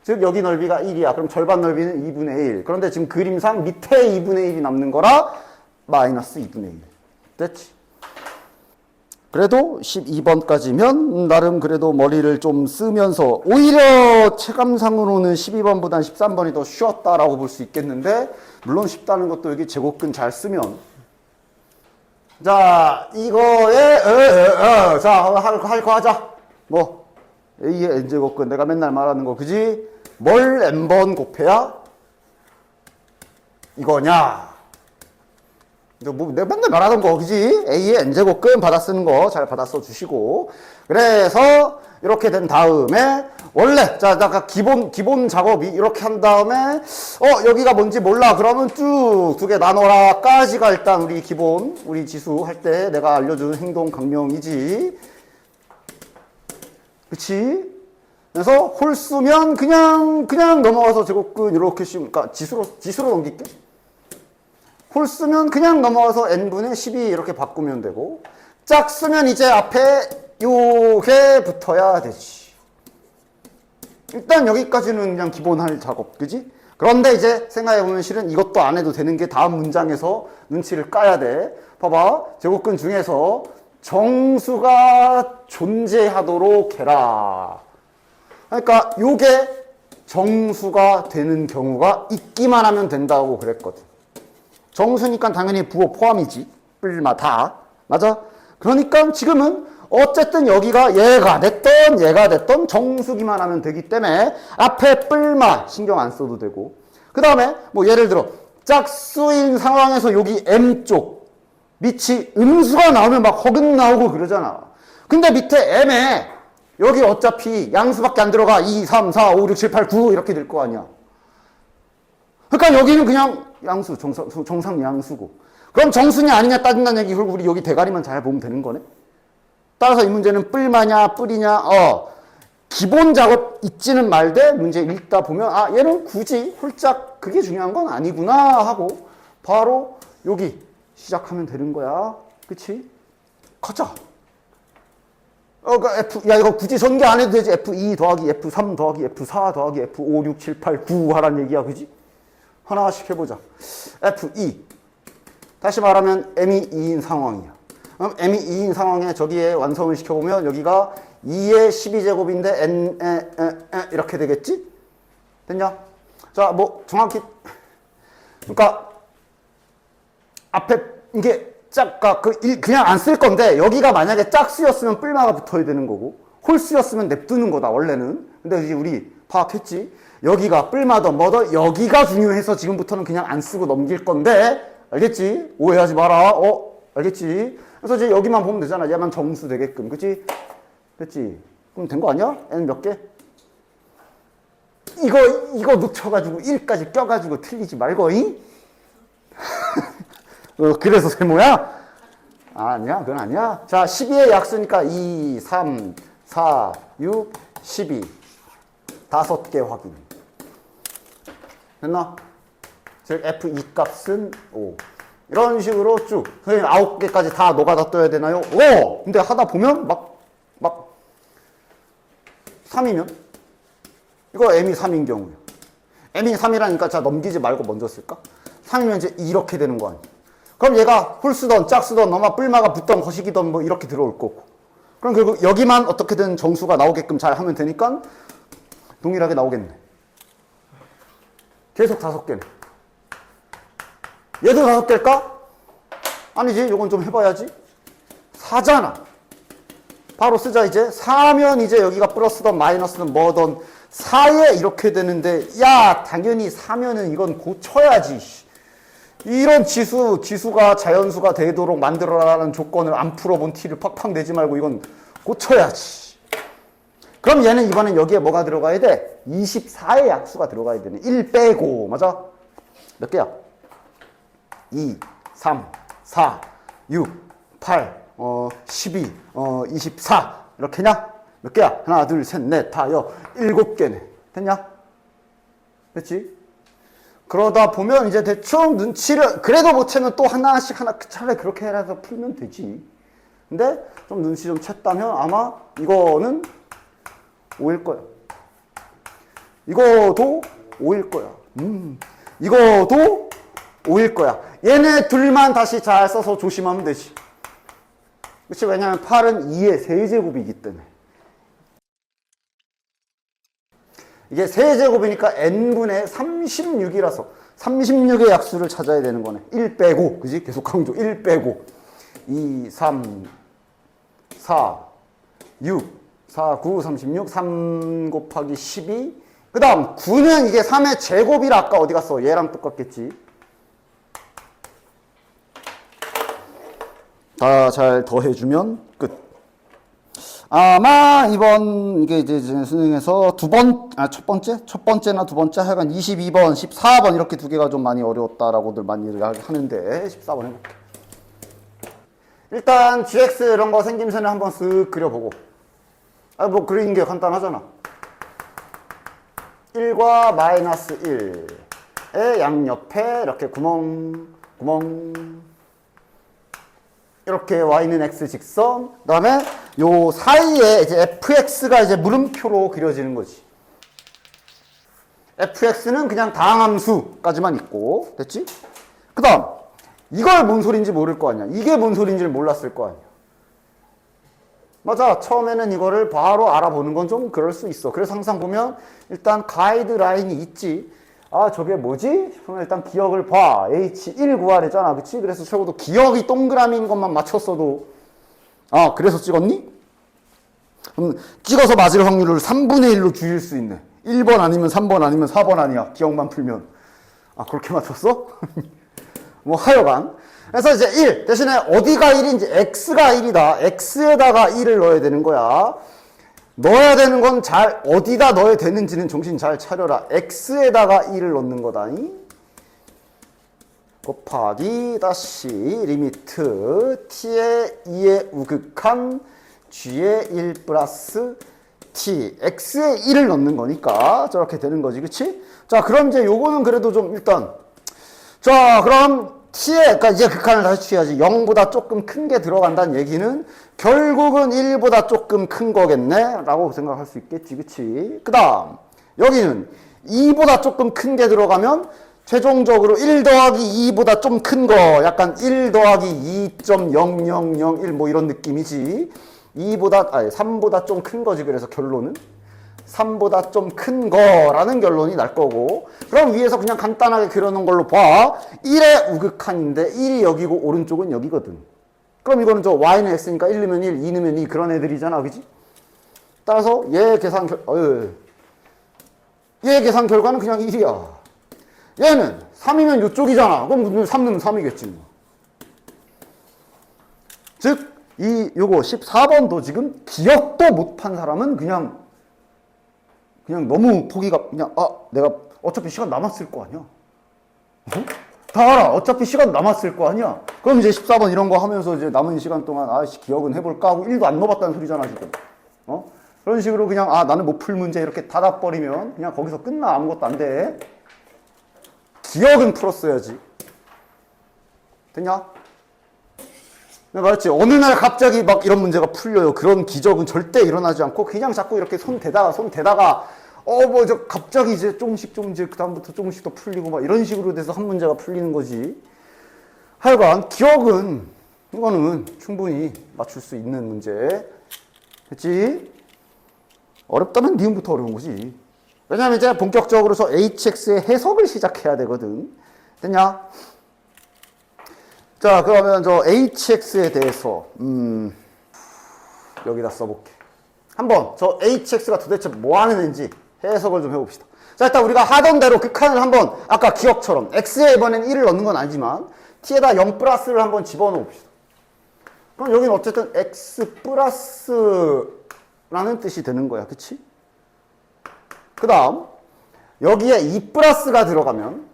즉 여기 넓이가 1이야. 그럼 절반 넓이는 2분의 1. 그런데 지금 그림상 밑에 2분의 1이 남는 거라 마이너스 2분의 1. 됐지? 그래도 12번까지면 나름 그래도 머리를 좀 쓰면서 오히려 체감상으로는 12번보단 13번이 더 쉬웠다라고 볼 수 있겠는데 물론 쉽다는 것도 여기 제곱근 잘 쓰면 자 이거에 자 할 거 하자. 뭐 A의 n제곱근 내가 맨날 말하는 거 그지? 뭘 n번 곱해야 이거냐? 뭐 내가 맨날 말하던 거 그지? A의 n제곱근 받아 쓰는 거 잘 받아 써 주시고 그래서 이렇게 된 다음에 원래 자 아까 기본 작업이 이렇게 한 다음에 여기가 뭔지 몰라 그러면 쭉 두 개 나눠라 까지가 일단 우리 지수 할 때 내가 알려준 행동 강령이지. 그치? 그래서 홀수면 그냥 넘어가서 제곱근 이렇게 그러니까 지수로 넘길게. 홀수면 그냥 넘어가서 n분의 12 이렇게 바꾸면 되고 짝수면 이제 앞에 요게 붙어야 되지. 일단 여기까지는 그냥 기본 할 작업, 그지? 그런데 이제 생각해보면 실은 이것도 안 해도 되는 게 다음 문장에서 눈치를 까야 돼. 봐봐. 제곱근 중에서 정수가 존재하도록 해라. 그러니까 요게 정수가 되는 경우가 있기만 하면 된다고 그랬거든. 정수니까 당연히 부호 포함이지. 뿔마 다. 맞아? 그러니까 지금은 어쨌든 여기가 얘가 됐던 정수기만 하면 되기 때문에 앞에 뿔마 신경 안 써도 되고, 그 다음에 뭐 예를 들어 짝수인 상황에서 여기 M쪽 밑이 음수가 나오면 막 허근 나오고 그러잖아. 근데 밑에 M에 여기 어차피 양수밖에 안 들어가. 2, 3, 4, 5, 6, 7, 8, 9 이렇게 될 거 아니야. 그러니까 여기는 그냥 양수, 정상 양수고. 그럼 정수냐 아니냐 따진다는 얘기, 우리 여기 대가리만 잘 보면 되는 거네. 따라서 이 문제는 뿔마냐 뿔이냐, 기본 작업 잊지는 말되 문제 읽다 보면 아 얘는 굳이 홀짝 그게 중요한 건 아니구나 하고 바로 여기 시작하면 되는 거야. 그치? 가자. 야 이거 굳이 전개 안 해도 되지. F2 더하기 F3 더하기 F4 더하기 F5 6 7 8 9 하란 얘기야. 그지? 하나씩 해보자. F2 다시 말하면 M이 2인 상황이야. 그럼 M이 2인 상황에 저기에 완성을 시켜보면 여기가 2의 12제곱인데 N 이렇게 되겠지? 됐냐? 자, 뭐 정확히 그러니까 앞에 이게 그냥 안 쓸 건데 여기가 만약에 짝수였으면 뿔마가 붙어야 되는 거고 홀수였으면 냅두는 거다 원래는. 근데 이제 우리 파악했지? 여기가 뿔마더 뭐더 여기가 중요해서 지금부터는 그냥 안 쓰고 넘길 건데 알겠지? 오해하지 마라. 알겠지? 그래서 이제 여기만 보면 되잖아. 얘만 정수 되게끔. 그치? 됐지? 그럼 된 거 아니야? N 몇 개? 이거 놓쳐가지고 1까지 껴가지고 틀리지 말고, 잉? 그래서 세모야? 아니야, 그건 아니야. 자, 12의 약수니까 2, 3, 4, 6, 12. 5개 확인. 됐나? 즉, F2 값은 5. 이런 식으로 쭉. 선생님 9개까지 다 노가다 떠야 되나요? 오! 근데 하다 보면 막 3이면? 이거 M이 3인 경우야. M이 3이라니까 자 넘기지 말고 먼저 쓸까? 3이면 이제 이렇게 되는 거 아니야. 그럼 얘가 홀수던 짝수던 너마 뿔마가 붙던 거시기던 뭐 이렇게 들어올 거고. 그럼 결국 여기만 어떻게든 정수가 나오게끔 잘 하면 되니까 동일하게 나오겠네. 계속 5개네. 얘도 5개일까? 아니지. 이건 좀 해봐야지. 4잖아. 바로 쓰자 이제. 4면 이제 여기가 플러스든 마이너스든 뭐든 4에 이렇게 되는데 야 당연히 4면은 이건 고쳐야지. 이런 지수가 자연수가 되도록 만들어라는 조건을 안 풀어본 티를 팍팍 내지 말고 이건 고쳐야지. 그럼 얘는 이번엔 여기에 뭐가 들어가야 돼? 24의 약수가 들어가야 되네. 1 빼고. 맞아? 몇 개야? 2, 3, 4, 6, 8, 12, 24. 이렇게냐? 몇 개야? 하나, 둘, 셋, 넷, 다, 7개네. 됐냐? 됐지? 그러다 보면 이제 대충 눈치를, 그래도 못 채면 또 하나씩 차라리 그렇게 해서 풀면 되지. 근데 좀 눈치 좀 챘다면 아마 이거는 5일 거야. 이거도 5일 거야. 이거도 5일 거야. 얘네 둘만 다시 잘 써서 조심하면 되지. 그치? 왜냐면 8은 2의 세제곱이기 때문에. 이게 세제곱이니까 n분의 36이라서 36의 약수를 찾아야 되는 거네. 1 빼고, 그지? 계속 강조. 1 빼고. 2, 3, 4, 6, 4, 9, 36, 3 곱하기 12. 그 다음, 9는 이게 3의 제곱이라 아까 어디 갔어? 얘랑 똑같겠지. 다 잘 더해주면 끝. 아마 이번 이게 이제 수능에서 첫 번째나 두 번째 하여간 22번, 14번 이렇게 두 개가 좀 많이 어려웠다라고들 많이 하는데 14번 해볼게. 일단 GX 이런 거 생김새는 한번 쓱 그려보고. 뭐 그리는 게 간단하잖아. 1과 마이너스 1의 양옆에 이렇게 구멍 이렇게 y는 x 직선, 그 다음에 요 사이에 이제 fx가 이제 물음표로 그려지는 거지. fx는 그냥 다항함수까지만 있고, 됐지? 그 다음, 이걸 뭔 소린지 모를 거 아니야. 이게 뭔 소린지를 몰랐을 거 아니야. 맞아. 처음에는 이거를 바로 알아보는 건 좀 그럴 수 있어. 그래서 항상 보면 일단 가이드라인이 있지. 아, 저게 뭐지? 그럼 일단 기억을 봐. H1 구하랬잖아. 그치? 그래서 적어도 기억이 동그라미인 것만 맞췄어도, 아, 그래서 찍었니? 그럼 찍어서 맞을 확률을 3분의 1로 줄일 수 있네. 1번 아니면 3번 아니면 4번 아니야. 기억만 풀면. 아, 그렇게 맞췄어? 뭐 하여간. 그래서 이제 1 대신에 어디가 1인지 x가 1이다. x에다가 1을 넣어야 되는 거야. 넣어야 되는 건 잘 어디다 넣어야 되는지는 정신 잘 차려라. x에다가 1을 넣는 거다니. 곱하기 다시 리미트 t의 2의 우극한 g의 1 플러스 t x에 1을 넣는 거니까 저렇게 되는 거지, 그치? 자, 그럼 이제 요거는 그래도 좀 일단 자, 그럼 t의 그러니까 이제 극한을 다시 취해야지. 0보다 조금 큰 게 들어간다는 얘기는 결국은 1보다 조금 큰 거겠네 라고 생각할 수 있겠지, 그치? 그 다음 여기는 2보다 조금 큰 게 들어가면 최종적으로 1 더하기 2보다 좀 큰 거, 약간 1 더하기 2.0001 뭐 이런 느낌이지. 3보다 좀 큰 거지. 그래서 결론은 3보다 좀 큰 거라는 결론이 날 거고. 그럼 위에서 그냥 간단하게 그려놓은 걸로 봐. 1의 우극한인데 1이 여기고 오른쪽은 여기거든. 그럼 이거는 저 y는 x니까 1 넣으면 1, 2 넣으면 2 그런 애들이잖아, 그지? 따라서 얘 계산 결과는 그냥 1이야. 얘는 3이면 이쪽이잖아. 그럼 3 넣으면 3이겠지. 뭐. 즉, 요거 14번도 지금 기억도 못한 사람은 그냥 너무 포기가, 내가 어차피 시간 남았을 거 아니야. 어? 다 알아. 어차피 시간 남았을 거 아니야. 그럼 이제 14번 이런 거 하면서 이제 남은 시간 동안 기억은 해볼까 하고 1도 안 넣어봤다는 소리잖아, 지금. 그런 식으로 그냥 나는 못 풀 문제 이렇게 닫아버리면 그냥 거기서 끝나. 아무것도 안 돼. 기억은 풀었어야지. 됐냐? 내가 말했지. 어느 날 갑자기 막 이런 문제가 풀려요. 그런 기적은 절대 일어나지 않고 그냥 자꾸 이렇게 손 대다가 갑자기 이제 조금씩 그다음부터 조금씩 더 풀리고 막 이런 식으로 돼서 한 문제가 풀리는 거지. 하여간 기억은 이거는 충분히 맞출 수 있는 문제. 됐지? 어렵다면 니은부터 어려운 거지. 왜냐면 이제 본격적으로 저 hx의 해석을 시작해야 되거든. 됐냐? 자, 그러면 저 hx에 대해서 여기다 써볼게. 한번 저 hx가 도대체 뭐 하는 애인지 해석을 좀 해봅시다. 자, 일단 우리가 하던 대로 극한을 한번 아까 기억처럼 x에 이번엔 1을 넣는 건 아니지만 t에다 0 플러스를 한번 집어넣어 봅시다. 그럼 여기는 어쨌든 x 플러스라는 뜻이 되는 거야. 그치? 그 다음 여기에 2 플러스가 들어가면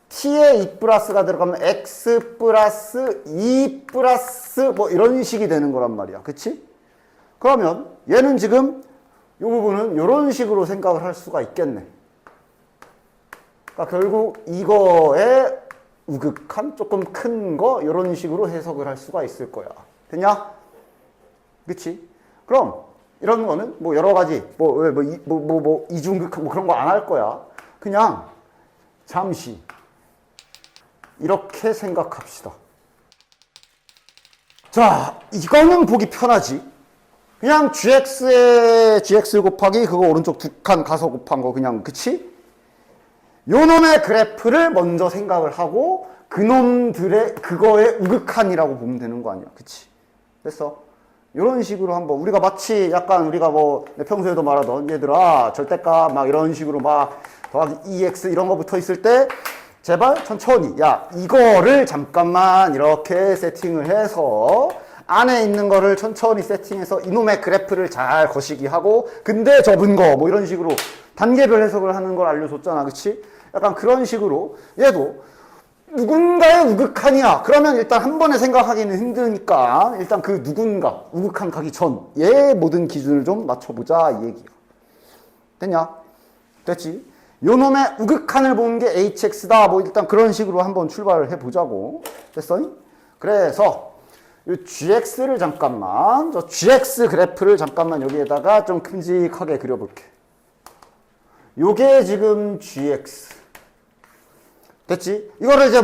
t에 2 플러스가 들어가면 x 플러스 2 플러스 뭐 이런 식이 되는 거란 말이야. 그치? 그러면 얘는 지금 이 부분은 이런 식으로 생각을 할 수가 있겠네. 그러니까 결국 이거의 우극한 조금 큰 거 이런 식으로 해석을 할 수가 있을 거야. 됐냐? 그치? 그럼 이런 거는 뭐 여러 가지 이중극 뭐 그런 거 안 할 거야. 그냥 잠시 이렇게 생각합시다. 자, 이거는 보기 편하지. 그냥 gx 곱하기 그거 오른쪽 두 칸 가서 곱한 거 그냥, 그치? 요놈의 그래프를 먼저 생각을 하고 그놈들의 그거의 우극한이라고 보면 되는 거 아니야. 그치? 됐어? 이런 식으로 한번 우리가 마치 약간 우리가 평소에도 말하던 얘들아 절대값 막 이런 식으로 막 더하기 2x 이런 거 붙어 있을 때 제발 천천히 이거를 잠깐만 이렇게 세팅을 해서 안에 있는 거를 천천히 세팅해서 이놈의 그래프를 잘 거시기 하고 근데 접은 거 뭐 이런 식으로 단계별 해석을 하는 걸 알려줬잖아. 그치? 약간 그런 식으로 얘도 누군가의 우극한이야. 그러면 일단 한 번에 생각하기는 힘드니까 일단 그 누군가 우극한 가기 전 얘 모든 기준을 좀 맞춰보자 이 얘기야. 됐냐? 됐지? 요놈의 우극한을 보는 게 hx다. 뭐 일단 그런 식으로 한번 출발을 해보자고. 됐어? 그래서 이 gx를 잠깐만 저 gx 그래프를 잠깐만 여기에다가 좀 큼직하게 그려볼게. 요게 지금 gx 됐지? 이거를 이제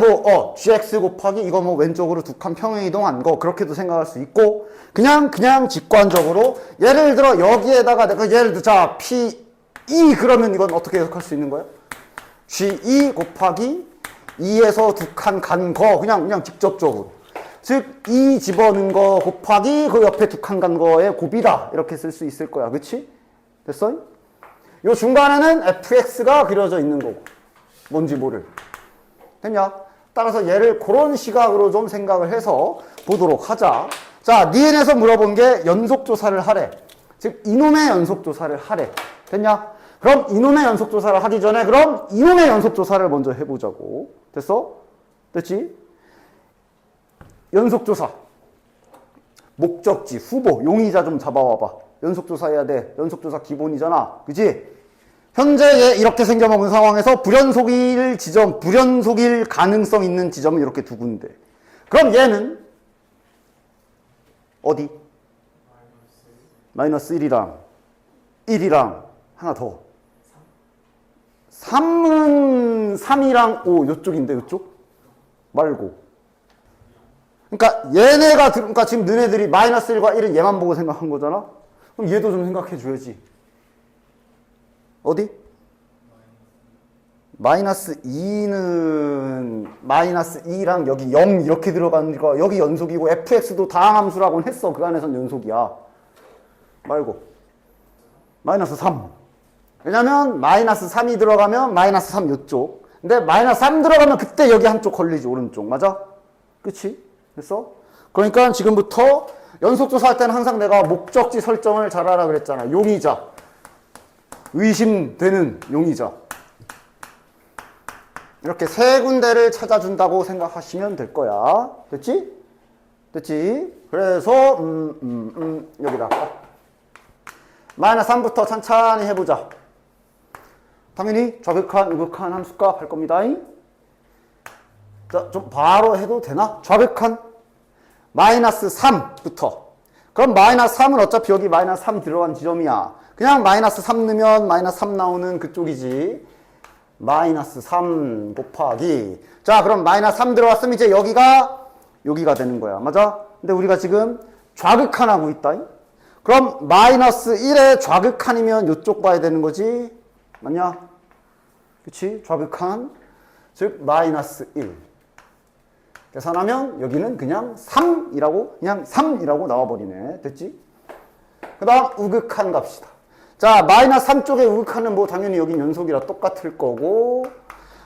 gx 곱하기 이거 왼쪽으로 두 칸 평행 이동한 거 그렇게도 생각할 수 있고 그냥 직관적으로 예를 들어 여기에다가 내가 예를 들어 자 p2 그러면 이건 어떻게 해석할 수 있는 거야? g2 곱하기 2에서 두 칸 간 거 그냥 직접적으로 즉, 이 집어넣은 거 곱하기 그 옆에 두 칸 간 거의 곱이다. 이렇게 쓸 수 있을 거야. 그치? 됐어? 요 중간에는 fx가 그려져 있는 거고. 뭔지 모를. 됐냐? 따라서 얘를 그런 시각으로 좀 생각을 해서 보도록 하자. 자, 니은에서 물어본 게 연속조사를 하래. 즉, 이놈의 연속조사를 하래. 됐냐? 그럼 이놈의 연속조사를 하기 전에 그럼 이놈의 연속조사를 먼저 해보자고. 됐어? 됐지? 연속조사. 목적지, 후보, 용의자 좀 잡아와봐. 연속조사 해야 돼. 연속조사 기본이잖아. 그치? 현재 얘 이렇게 생겨먹은 상황에서 불연속일 지점, 불연속일 가능성 있는 지점은 이렇게 두 군데. 그럼 얘는 어디? 마이너스 1이랑 1이랑 하나 더. 3은 3이랑 5 요쪽인데 요쪽? 말고. 그러니까 얘네가 그러니까 지금 너네들이 마이너스 1과 1은 얘만 보고 생각한 거잖아? 그럼 얘도 좀 생각해 줘야지. 어디? 마이너스 2는 마이너스 2랑 여기 0 이렇게 들어가는 거 여기 연속이고 fx도 다항함수라고는 했어. 그 안에선 연속이야. 말고 마이너스 3. 왜냐면 마이너스 3이 들어가면 마이너스 3 요쪽. 근데 마이너스 3 들어가면 그때 여기 한쪽 걸리지. 오른쪽. 맞아? 그치? 됐어? 그러니까 지금부터 연속조사 할 때는 항상 내가 목적지 설정을 잘하라 그랬잖아. 용의자. 의심되는 용의자. 이렇게 세 군데를 찾아준다고 생각하시면 될 거야. 됐지? 됐지? 그래서 여기다 마이너스 3부터 천천히 해보자. 당연히 좌극한, 우극한 함수값 할 겁니다. 자, 좀 바로 해도 되나? 좌극한 마이너스 3부터. 그럼 마이너스 3은 어차피 여기 마이너스 3 들어간 지점이야. 그냥 마이너스 3 넣으면 마이너스 3 나오는 그쪽이지. 마이너스 3 곱하기. 자, 그럼 마이너스 3 들어왔으면 이제 여기가 되는 거야. 맞아? 근데 우리가 지금 좌극한하고 있다. 그럼 마이너스 1의 좌극한이면 이쪽 봐야 되는 거지. 맞냐? 그치? 좌극한. 즉, 마이너스 1. 계산하면 여기는 그냥 3이라고 나와버리네. 됐지? 그 다음 우극한 갑시다. 자, 마이너스 3 쪽에 우극한은 뭐 당연히 여긴 연속이라 똑같을 거고.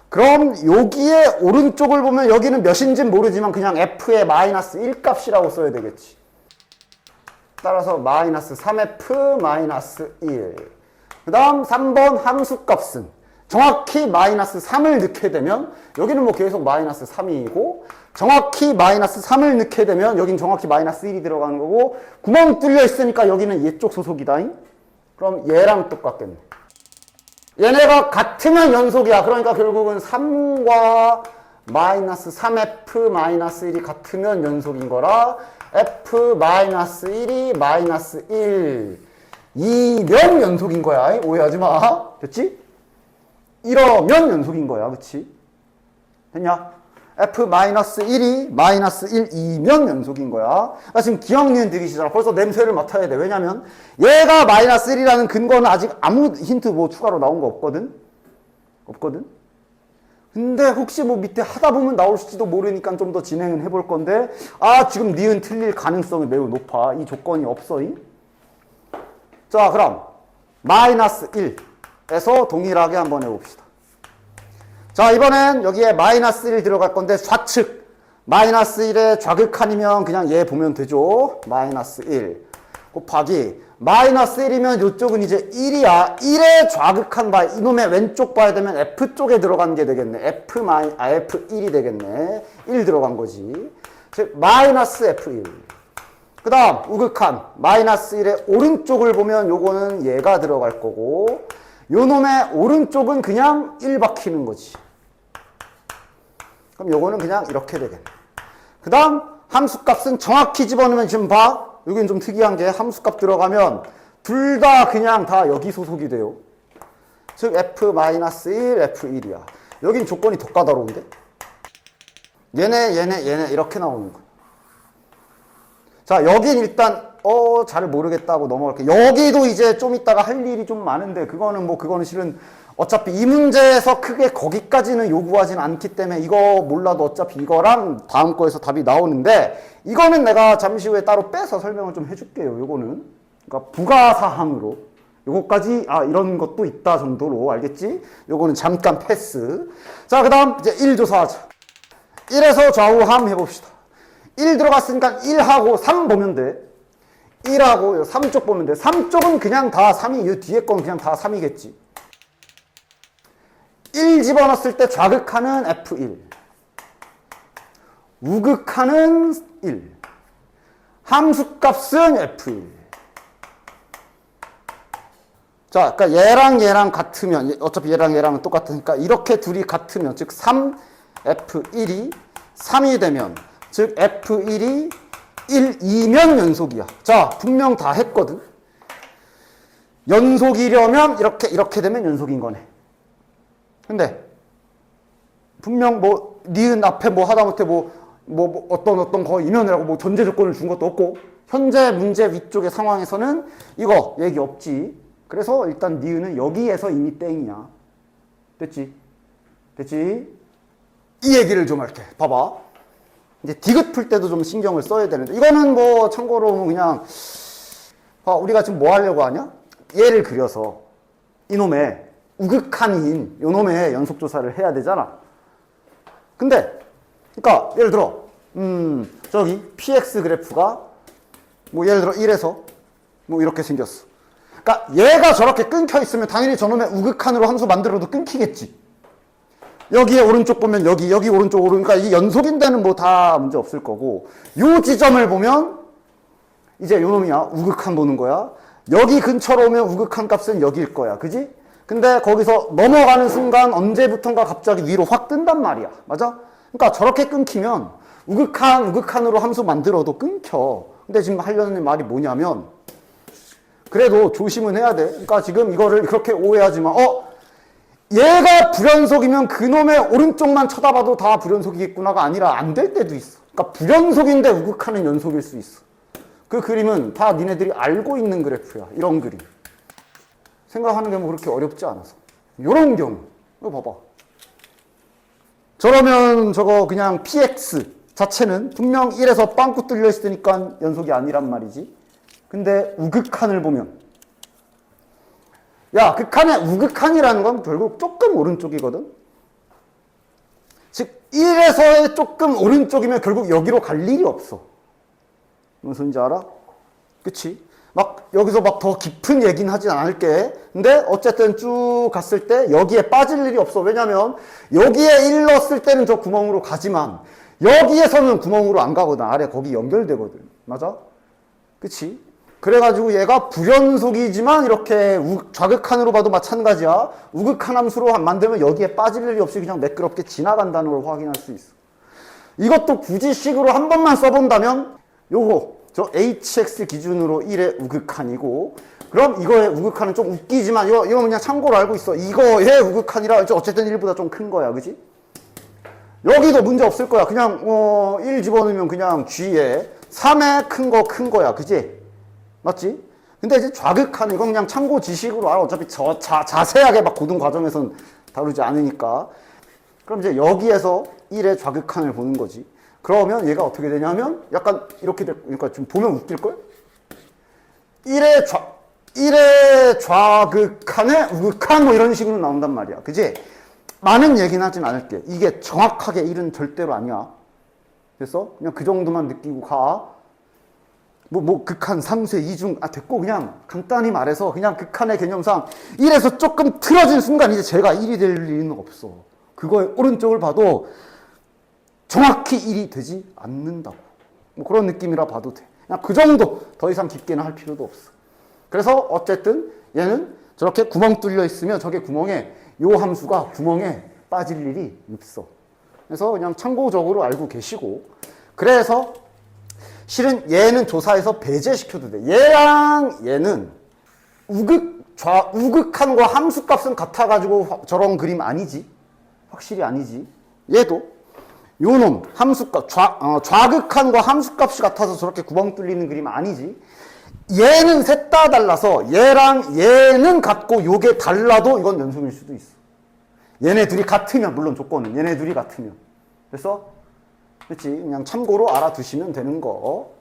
그럼 여기에 오른쪽을 보면 여기는 몇인지는 모르지만 그냥 f의 마이너스 1 값이라고 써야 되겠지. 따라서 마이너스 3f 마이너스 1. 그 다음 3번 함수값은 정확히 마이너스 3을 넣게 되면 여기는 뭐 계속 마이너스 3이고 정확히 마이너스 3을 넣게 되면 여긴 정확히 마이너스 1이 들어가는 거고 구멍 뚫려 있으니까 여기는 얘 쪽 소속이다. 그럼 얘랑 똑같겠네. 얘네가 같으면 연속이야. 그러니까 결국은 3과 마이너스 3f 마이너스 1이 같으면 연속인 거라 f 마이너스 1이 마이너스 1 2면 연속인 거야. 오해하지 마. 됐지? 이러면 연속인 거야. 그치? 됐냐? f-1이 마이너스 1, 2면 연속인 거야. 그러니까 지금 기억, 니은 들이시잖아. 벌써 냄새를 맡아야 돼. 왜냐면 얘가 마이너스 1이라는 근거는 아직 아무 힌트 뭐 추가로 나온 거 없거든? 근데 혹시 뭐 밑에 하다 보면 나올지도 모르니까 좀 더 진행을 해볼 건데 지금 니은 틀릴 가능성이 매우 높아. 이 조건이 없어. 자, 그럼 마이너스 1에서 동일하게 한번 해봅시다. 자, 이번엔 여기에 마이너스 1 들어갈 건데 좌측 마이너스 1의 좌극한이면 그냥 얘 보면 되죠. 마이너스 1 곱하기 마이너스 1이면 이쪽은 이제 1이야. 1의 좌극한 봐. 이놈의 왼쪽 봐야 되면 F쪽에 들어간 게 되겠네. F1이 되겠네. 1 들어간 거지. 즉 마이너스 F1. 그 다음 우극한 마이너스 1의 오른쪽을 보면 요거는 얘가 들어갈 거고 요놈의 오른쪽은 그냥 1 박히는 거지. 그럼 요거는 그냥 이렇게 되겠네. 그 다음 함수값은 정확히 집어넣으면 지금 봐. 여기는 좀 특이한 게 함수값 들어가면 둘 다 그냥 다 여기 소속이 돼요. 즉 f-1, f1이야. 여긴 조건이 더 까다로운데. 얘네 이렇게 나오는 거야. 자, 여긴 일단 잘 모르겠다고 넘어갈게. 여기도 이제 좀 이따가 할 일이 좀 많은데, 그거는 실은 어차피 이 문제에서 크게 거기까지는 요구하진 않기 때문에 이거 몰라도 어차피 이거랑 다음 거에서 답이 나오는데, 이거는 내가 잠시 후에 따로 빼서 설명을 좀 해줄게요. 요거는. 그러니까 부가사항으로. 요거까지, 이런 것도 있다 정도로, 알겠지? 요거는 잠깐 패스. 자, 그 다음, 이제 1 조사하자. 1에서 좌우함 해봅시다. 1 들어갔으니까 1하고 3 보면 돼. 1하고 3쪽 보면 돼. 3쪽은 그냥 다 3이, 이 뒤에 건 그냥 다 3이겠지. 1 집어넣었을 때 좌극하는 F1. 우극하는 1. 함수값은 F1. 자, 그러니까 얘랑 같으면, 어차피 얘랑은 똑같으니까 이렇게 둘이 같으면, 즉 3F1이 3이 되면, 즉 F1이 1, 2면 연속이야. 자, 분명 다 했거든. 연속이려면 이렇게 되면 연속인 거네. 근데 분명 니은 앞에 하다못해 어떤 거 이면이라고 전제 조건을 준 것도 없고, 현재 문제 위쪽의 상황에서는 이거 얘기 없지. 그래서 일단 니은은 여기에서 이미 땡이야. 됐지? 이 얘기를 좀 할게. 봐봐. 이제 디귿 풀 때도 좀 신경을 써야 되는데, 이거는 참고로 그냥, 우리가 지금 뭐 하려고 하냐? 얘를 그려서 이놈의 우극한인 요놈의 연속조사를 해야 되잖아. 근데, 그러니까 예를 들어, 저기 px 그래프가 예를 들어 1에서 이렇게 생겼어. 그러니까 얘가 저렇게 끊겨 있으면 당연히 저놈의 우극한으로 함수 만들어도 끊기겠지. 여기에 오른쪽 보면 여기 오른쪽 그러니까 이 연속인데는 다 문제 없을 거고, 요 지점을 보면 이제 요놈이야. 우극한 보는 거야. 여기 근처로 오면 우극한 값은 여기일 거야. 그지? 근데 거기서 넘어가는 순간 언제부턴가 갑자기 위로 확 뜬단 말이야. 맞아? 그러니까 저렇게 끊기면 우극한으로 함수 만들어도 끊겨. 근데 지금 하려는 말이 뭐냐면, 그래도 조심은 해야 돼. 그러니까 지금 이거를 그렇게 오해하지만, 얘가 불연속이면 그놈의 오른쪽만 쳐다봐도 다 불연속이겠구나가 아니라 안 될 때도 있어. 그러니까 불연속인데 우극하는 연속일 수 있어. 그 그림은 다 니네들이 알고 있는 그래프야. 이런 그림. 생각하는 게 그렇게 어렵지 않아서. 요런 경우. 이거 봐봐. 저러면 저거 그냥 px 자체는 분명 1에서 빵꾸 뚫려 있으니까 연속이 아니란 말이지. 근데 우극한을 보면, 야, 극한의 우극한이라는 건 결국 조금 오른쪽이거든. 즉 1에서의 조금 오른쪽이면 결국 여기로 갈 일이 없어. 무슨 소리인지 알아? 그치? 여기서 더 깊은 얘기는 하진 않을게. 근데 어쨌든 쭉 갔을 때 여기에 빠질 일이 없어. 왜냐면 여기에 1 넣었을 때는 저 구멍으로 가지만 여기에서는 구멍으로 안 가거든. 아래 거기 연결되거든. 맞아? 그치? 그래가지고 얘가 불연속이지만 이렇게 좌극한으로 봐도 마찬가지야. 우극한 함수로 만들면 여기에 빠질 일이 없이 그냥 매끄럽게 지나간다는 걸 확인할 수 있어. 이것도 굳이 식으로 한 번만 써본다면 요거 저 hx 기준으로 1의 우극한이고, 그럼 이거의 우극한은 좀 웃기지만 이거 그냥 참고로 알고 있어. 이거의 우극한이라 어쨌든 1보다 좀 큰 거야. 그지? 여기도 문제 없을 거야. 그냥 1 집어넣으면 그냥 g에 3의 큰 거야. 그지? 맞지? 근데 이제 좌극한 이건 그냥 참고 지식으로 알아. 어차피 자세하게 고등 과정에서는 다루지 않으니까. 그럼 이제 여기에서 1의 좌극한을 보는 거지. 그러면 얘가 어떻게 되냐면 약간 이렇게 그러니까 좀 보면 웃길걸? 1의 좌극한의 우극한 이런 식으로 나온단 말이야. 그지? 많은 얘기는 하진 않을게. 이게 정확하게 1은 절대로 아니야. 그래서 그냥 그 정도만 느끼고 가. 극한, 상쇄, 이중, 됐고, 그냥 간단히 말해서 그냥 극한의 개념상 1에서 조금 틀어진 순간 이제 제가 1이 될 일은 없어. 그거의 오른쪽을 봐도 정확히 1이 되지 않는다고. 그런 느낌이라 봐도 돼. 그냥 그 정도, 더 이상 깊게는 할 필요도 없어. 그래서 어쨌든 얘는 저렇게 구멍 뚫려 있으면 저게 구멍에, 요 함수가 구멍에 빠질 일이 없어. 그래서 그냥 참고적으로 알고 계시고, 그래서 실은 얘는 조사해서 배제시켜도 돼. 얘랑 얘는 우극한과 함수값은 같아가지고 저런 그림 아니지. 확실히 아니지. 얘도 요놈 함수값 좌극한과 함수값이 같아서 저렇게 구멍 뚫리는 그림 아니지. 얘는 셋 다 달라서 얘랑 얘는 같고 요게 달라도 이건 연속일 수도 있어. 얘네 둘이 같으면, 물론 조건은 얘네 둘이 같으면. 그래서 그렇지, 그냥 참고로 알아두시면 되는 거.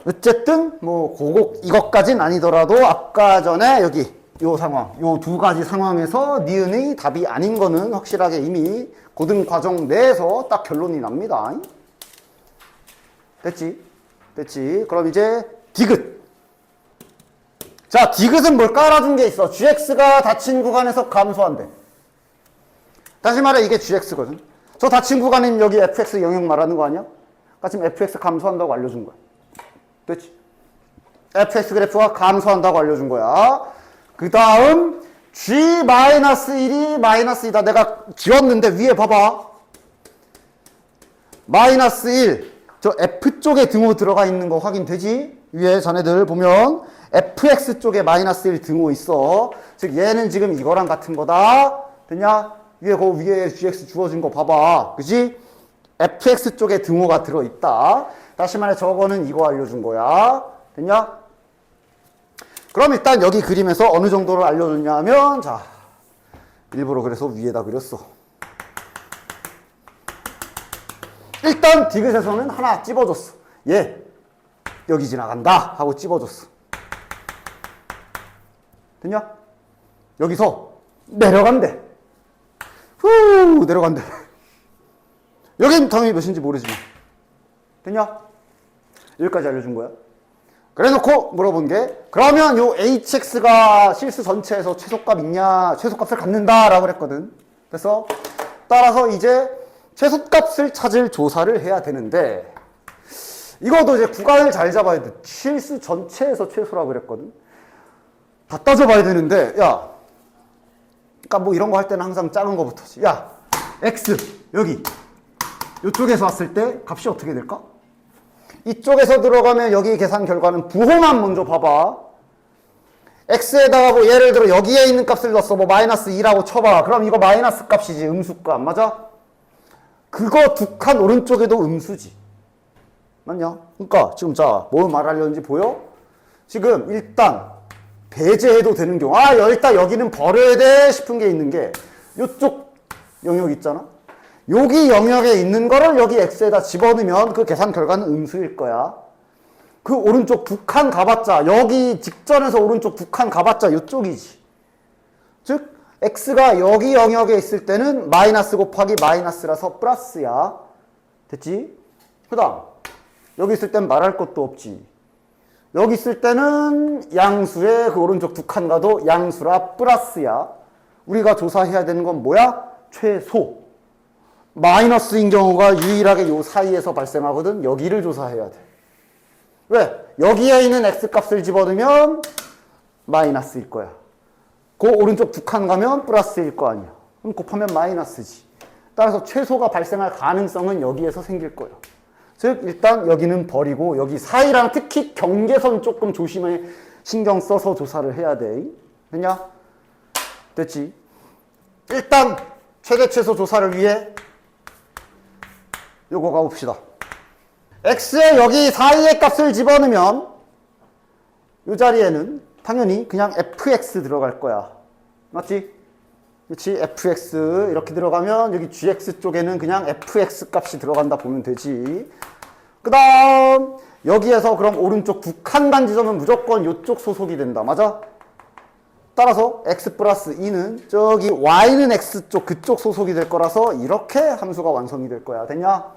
어쨌든 뭐 이것까진 아니더라도 아까 전에 여기 요 상황, 요 두 가지 상황에서 니은의 답이 아닌 거는 확실하게 이미 고등 과정 내에서 딱 결론이 납니다. 됐지? 그럼 이제 디귿. 자, 디귿은 뭘 깔아준 게 있어. gx가 닫힌 구간에서 감소한대. 다시 말해, 이게 gx거든. 저 닫힌 구간인 여기 fx 영역 말하는 거 아니야? 그러니까 지금 fx 감소한다고 알려준 거야. 됐지? fx 그래프가 감소한다고 알려준 거야. 그 다음 g-1이 -2다. 내가 지웠는데 위에 봐봐. -1. 저 f 쪽에 등호 들어가 있는 거 확인되지? 위에 자네들 보면 fx 쪽에 -1 등호 있어. 즉 얘는 지금 이거랑 같은 거다. 됐냐? 그 위에 gx 주어진 거 봐봐. 그지? fx 쪽에 등호가 들어있다. 다시 말해 저거는 이거 알려준 거야. 됐냐? 그럼 일단 여기 그림에서 어느 정도를 알려줬냐면, 자, 일부러 그래서 위에다 그렸어. 일단 디귿에서는 하나 찝어줬어. 얘 여기 지나간다 하고 찝어줬어. 됐냐? 여기서 내려간대. 후 내려간대. 여긴 당연히 몇인지 모르지만. 됐냐? 여기까지 알려준 거야. 그래놓고 물어본 게, 그러면 요 hx가 실수 전체에서 최소값 있냐, 최소값을 갖는다 라고 그랬거든. 그래서 따라서 이제 최소값을 찾을 조사를 해야 되는데, 이것도 이제 구간을 잘 잡아야 돼. 실수 전체에서 최소라고 그랬거든. 다 따져봐야 되는데, 야, 그러니까 뭐 이런 거 할 때는 항상 작은 거부터지. 야, x 여기 이쪽에서 왔을 때 값이 어떻게 될까? 이쪽에서 들어가면 여기 계산 결과는 부호만 먼저 봐봐. x에다가 뭐 예를 들어 여기에 있는 값을 넣었어. 뭐 -2라고 쳐봐. 그럼 이거 마이너스 값이지. 음수값. 맞아? 그거 두 칸 오른쪽에도 음수지. 맞냐? 그러니까 지금 자, 뭘 말하려는지 보여? 지금 일단 배제해도 되는 경우, 일단 여기는 버려야 돼 싶은 게 있는 게, 요쪽 영역 있잖아? 여기 영역에 있는 거를 여기 x에다 집어넣으면 그 계산 결과는 음수일 거야. 그 오른쪽 두 칸 가봤자, 여기 직전에서 오른쪽 두 칸 가봤자 요쪽이지. 즉 x가 여기 영역에 있을 때는 마이너스 곱하기 마이너스라서 플러스야. 됐지? 그 다음 여기 있을 땐 말할 것도 없지. 여기 있을 때는 양수의 그 오른쪽 두 칸 가도 양수라 플러스야. 우리가 조사해야 되는 건 뭐야? 최소. 마이너스인 경우가 유일하게 요 사이에서 발생하거든. 여기를 조사해야 돼. 왜? 여기에 있는 x값을 집어넣으면 마이너스일 거야. 그 오른쪽 두 칸 가면 플러스일 거 아니야. 그럼 곱하면 마이너스지. 따라서 최소가 발생할 가능성은 여기에서 생길 거예요. 즉 일단 여기는 버리고 여기 사이랑 특히 경계선 조금 조심해 신경 써서 조사를 해야 돼. 됐냐? 됐지? 일단 최대 최소 조사를 위해 요거 가봅시다. x에 여기 사이의 값을 집어넣으면 이 자리에는 당연히 그냥 fx 들어갈 거야. 맞지? 그렇지? fx 이렇게 들어가면 여기 gx 쪽에는 그냥 fx 값이 들어간다 보면 되지. 그 다음 여기에서 그럼 오른쪽 두 칸간 지점은 무조건 이쪽 소속이 된다. 맞아? 따라서 x 플러스 2는 저기 y는 x 쪽 그쪽 소속이 될 거라서 이렇게 함수가 완성이 될 거야. 됐냐?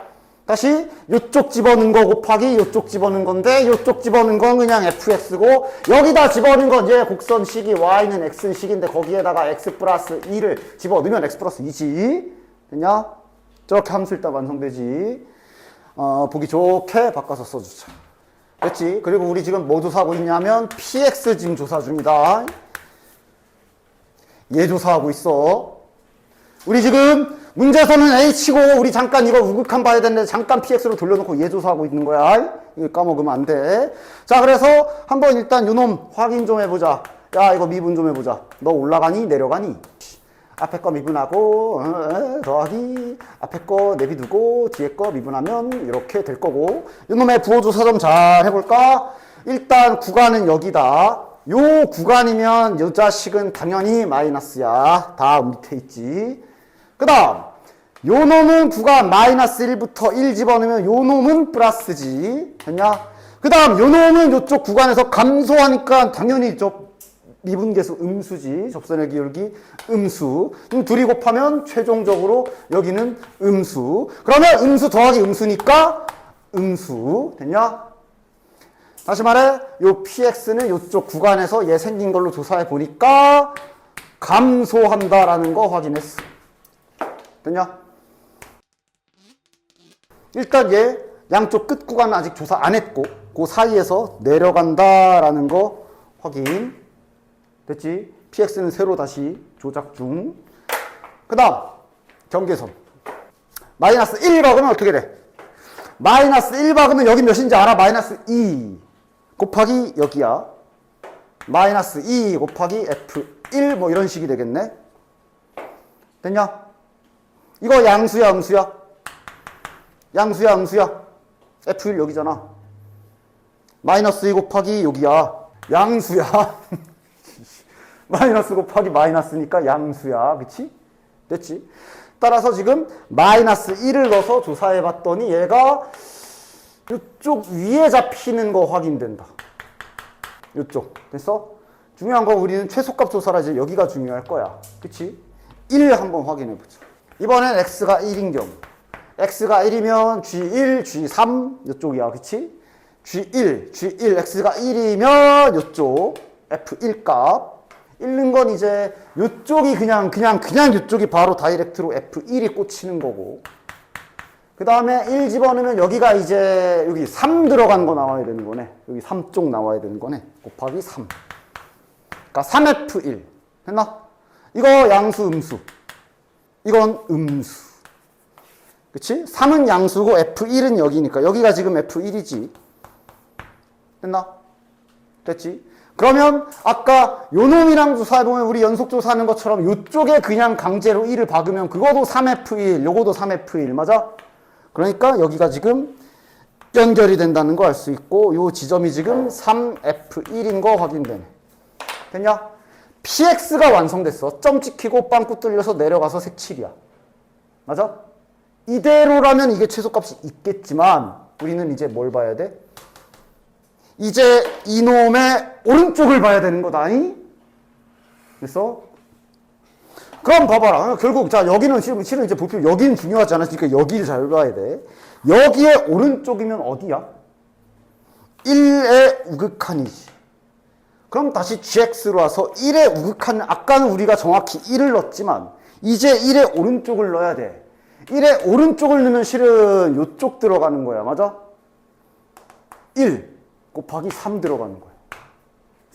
다시 이쪽 집어넣은 거 곱하기 이쪽 집어넣은 건데 이쪽 집어넣은 건 그냥 fx고 여기다 집어넣은 건 얘 곡선식이 y는 x식인데 거기에다가 x 플러스 2를 집어넣으면 x 플러스 2지. 됐냐? 저렇게 함수 일단 완성되지. 보기 좋게 바꿔서 써주자. 됐지? 그리고 우리 지금 뭐 조사하고 있냐면 px 지금 조사 중이다. 얘 조사하고 있어. 우리 지금 문제에서는 h고 우리 잠깐 이거 우극한 봐야 되는데 잠깐 px로 돌려놓고 얘 조사하고 있는 거야. 이거 까먹으면 안 돼. 자, 그래서 한번 일단 요놈 확인 좀 해보자. 야, 이거 미분 좀 해보자. 너 올라가니 내려가니? 앞에 거 미분하고 더하기 앞에 거 내비두고 뒤에 거 미분하면 이렇게 될 거고, 요놈의 부호 조사 좀 잘 해볼까? 일단 구간은 여기다. 요 구간이면 요 자식은 당연히 마이너스야. 다 밑에 있지. 그 다음 요 놈은 구간 마이너스 1부터 1 집어넣으면 요 놈은 플러스지. 됐냐? 그 다음 요 놈은 요쪽 구간에서 감소하니까 당연히 저 미분계수 음수지. 접선의 기울기 음수. 둘이 곱하면 최종적으로 여기는 음수. 그러면 음수 더하기 음수니까 음수. 됐냐? 다시 말해 요 px는 요쪽 구간에서 얘 생긴 걸로 조사해 보니까 감소한다라는 거 확인했어. 됐냐? 일단 얘 양쪽 끝 구간은 아직 조사 안 했고 그 사이에서 내려간다라는 거 확인. 됐지? px는 새로 다시 조작 중. 그 다음 경계선 마이너스 1 박으면 어떻게 돼? 마이너스 1 박으면 여기 몇인지 알아? 마이너스 2 곱하기 여기야. 마이너스 2 곱하기 f1 뭐 이런 식이 되겠네. 됐냐? 이거 양수야 음수야? 양수야 음수야? f1 여기잖아. 마이너스 2 곱하기 여기야. 양수야. 마이너스 곱하기 마이너스니까 양수야. 그치? 됐지? 따라서 지금 마이너스 1을 넣어서 조사해 봤더니 얘가 이쪽 위에 잡히는 거 확인된다. 이쪽. 됐어? 중요한 건 우리는 최소값 조사라 이제 여기가 중요할 거야. 그치? 1 한번 확인해 보자. 이번엔 x가 1인 경우. x가 1이면 g1, g3 이쪽이야. 그치? g1, x가 1이면 이쪽 f1 값. 읽는 건 이제 이쪽이 그냥 이쪽이 바로 다이렉트로 F1이 꽂히는 거고. 그 다음에 1 집어넣으면 여기가 이제 여기 3 들어간 거 나와야 되는 거네. 여기 3쪽 나와야 되는 거네. 곱하기 3. 그러니까 3F1. 됐나? 이거 양수 음수. 이건 음수. 그치? 3은 양수고 F1은 여기니까. 여기가 지금 F1이지. 됐나? 됐지? 그러면 아까 요 놈이랑 조사해보면 우리 연속조사하는 것처럼 요쪽에 그냥 강제로 1을 박으면 그거도 3F1, 요거도 3F1 맞아? 그러니까 여기가 지금 연결이 된다는 거 알 수 있고 요 지점이 지금 3F1인 거 확인되네. 됐냐? PX가 완성됐어. 점 찍히고 빵꾸 뚫려서 내려가서 색칠이야. 맞아? 이대로라면 이게 최소값이 있겠지만 우리는 이제 뭘 봐야 돼? 이제 이놈의 오른쪽을 봐야 되는 거다니? 됐어? 그럼 봐봐라. 결국, 자, 여기는 실은 이제 볼필요, 여기는 중요하지 않았으니까 여기를 잘 봐야 돼. 여기에 오른쪽이면 어디야? 1의 우극한이지. 그럼 다시 gx로 와서 1의 우극한, 아까는 우리가 정확히 1을 넣었지만, 이제 1의 오른쪽을 넣어야 돼. 1의 오른쪽을 넣으면 실은 이쪽 들어가는 거야. 맞아? 1. 곱하기 3 들어가는 거야.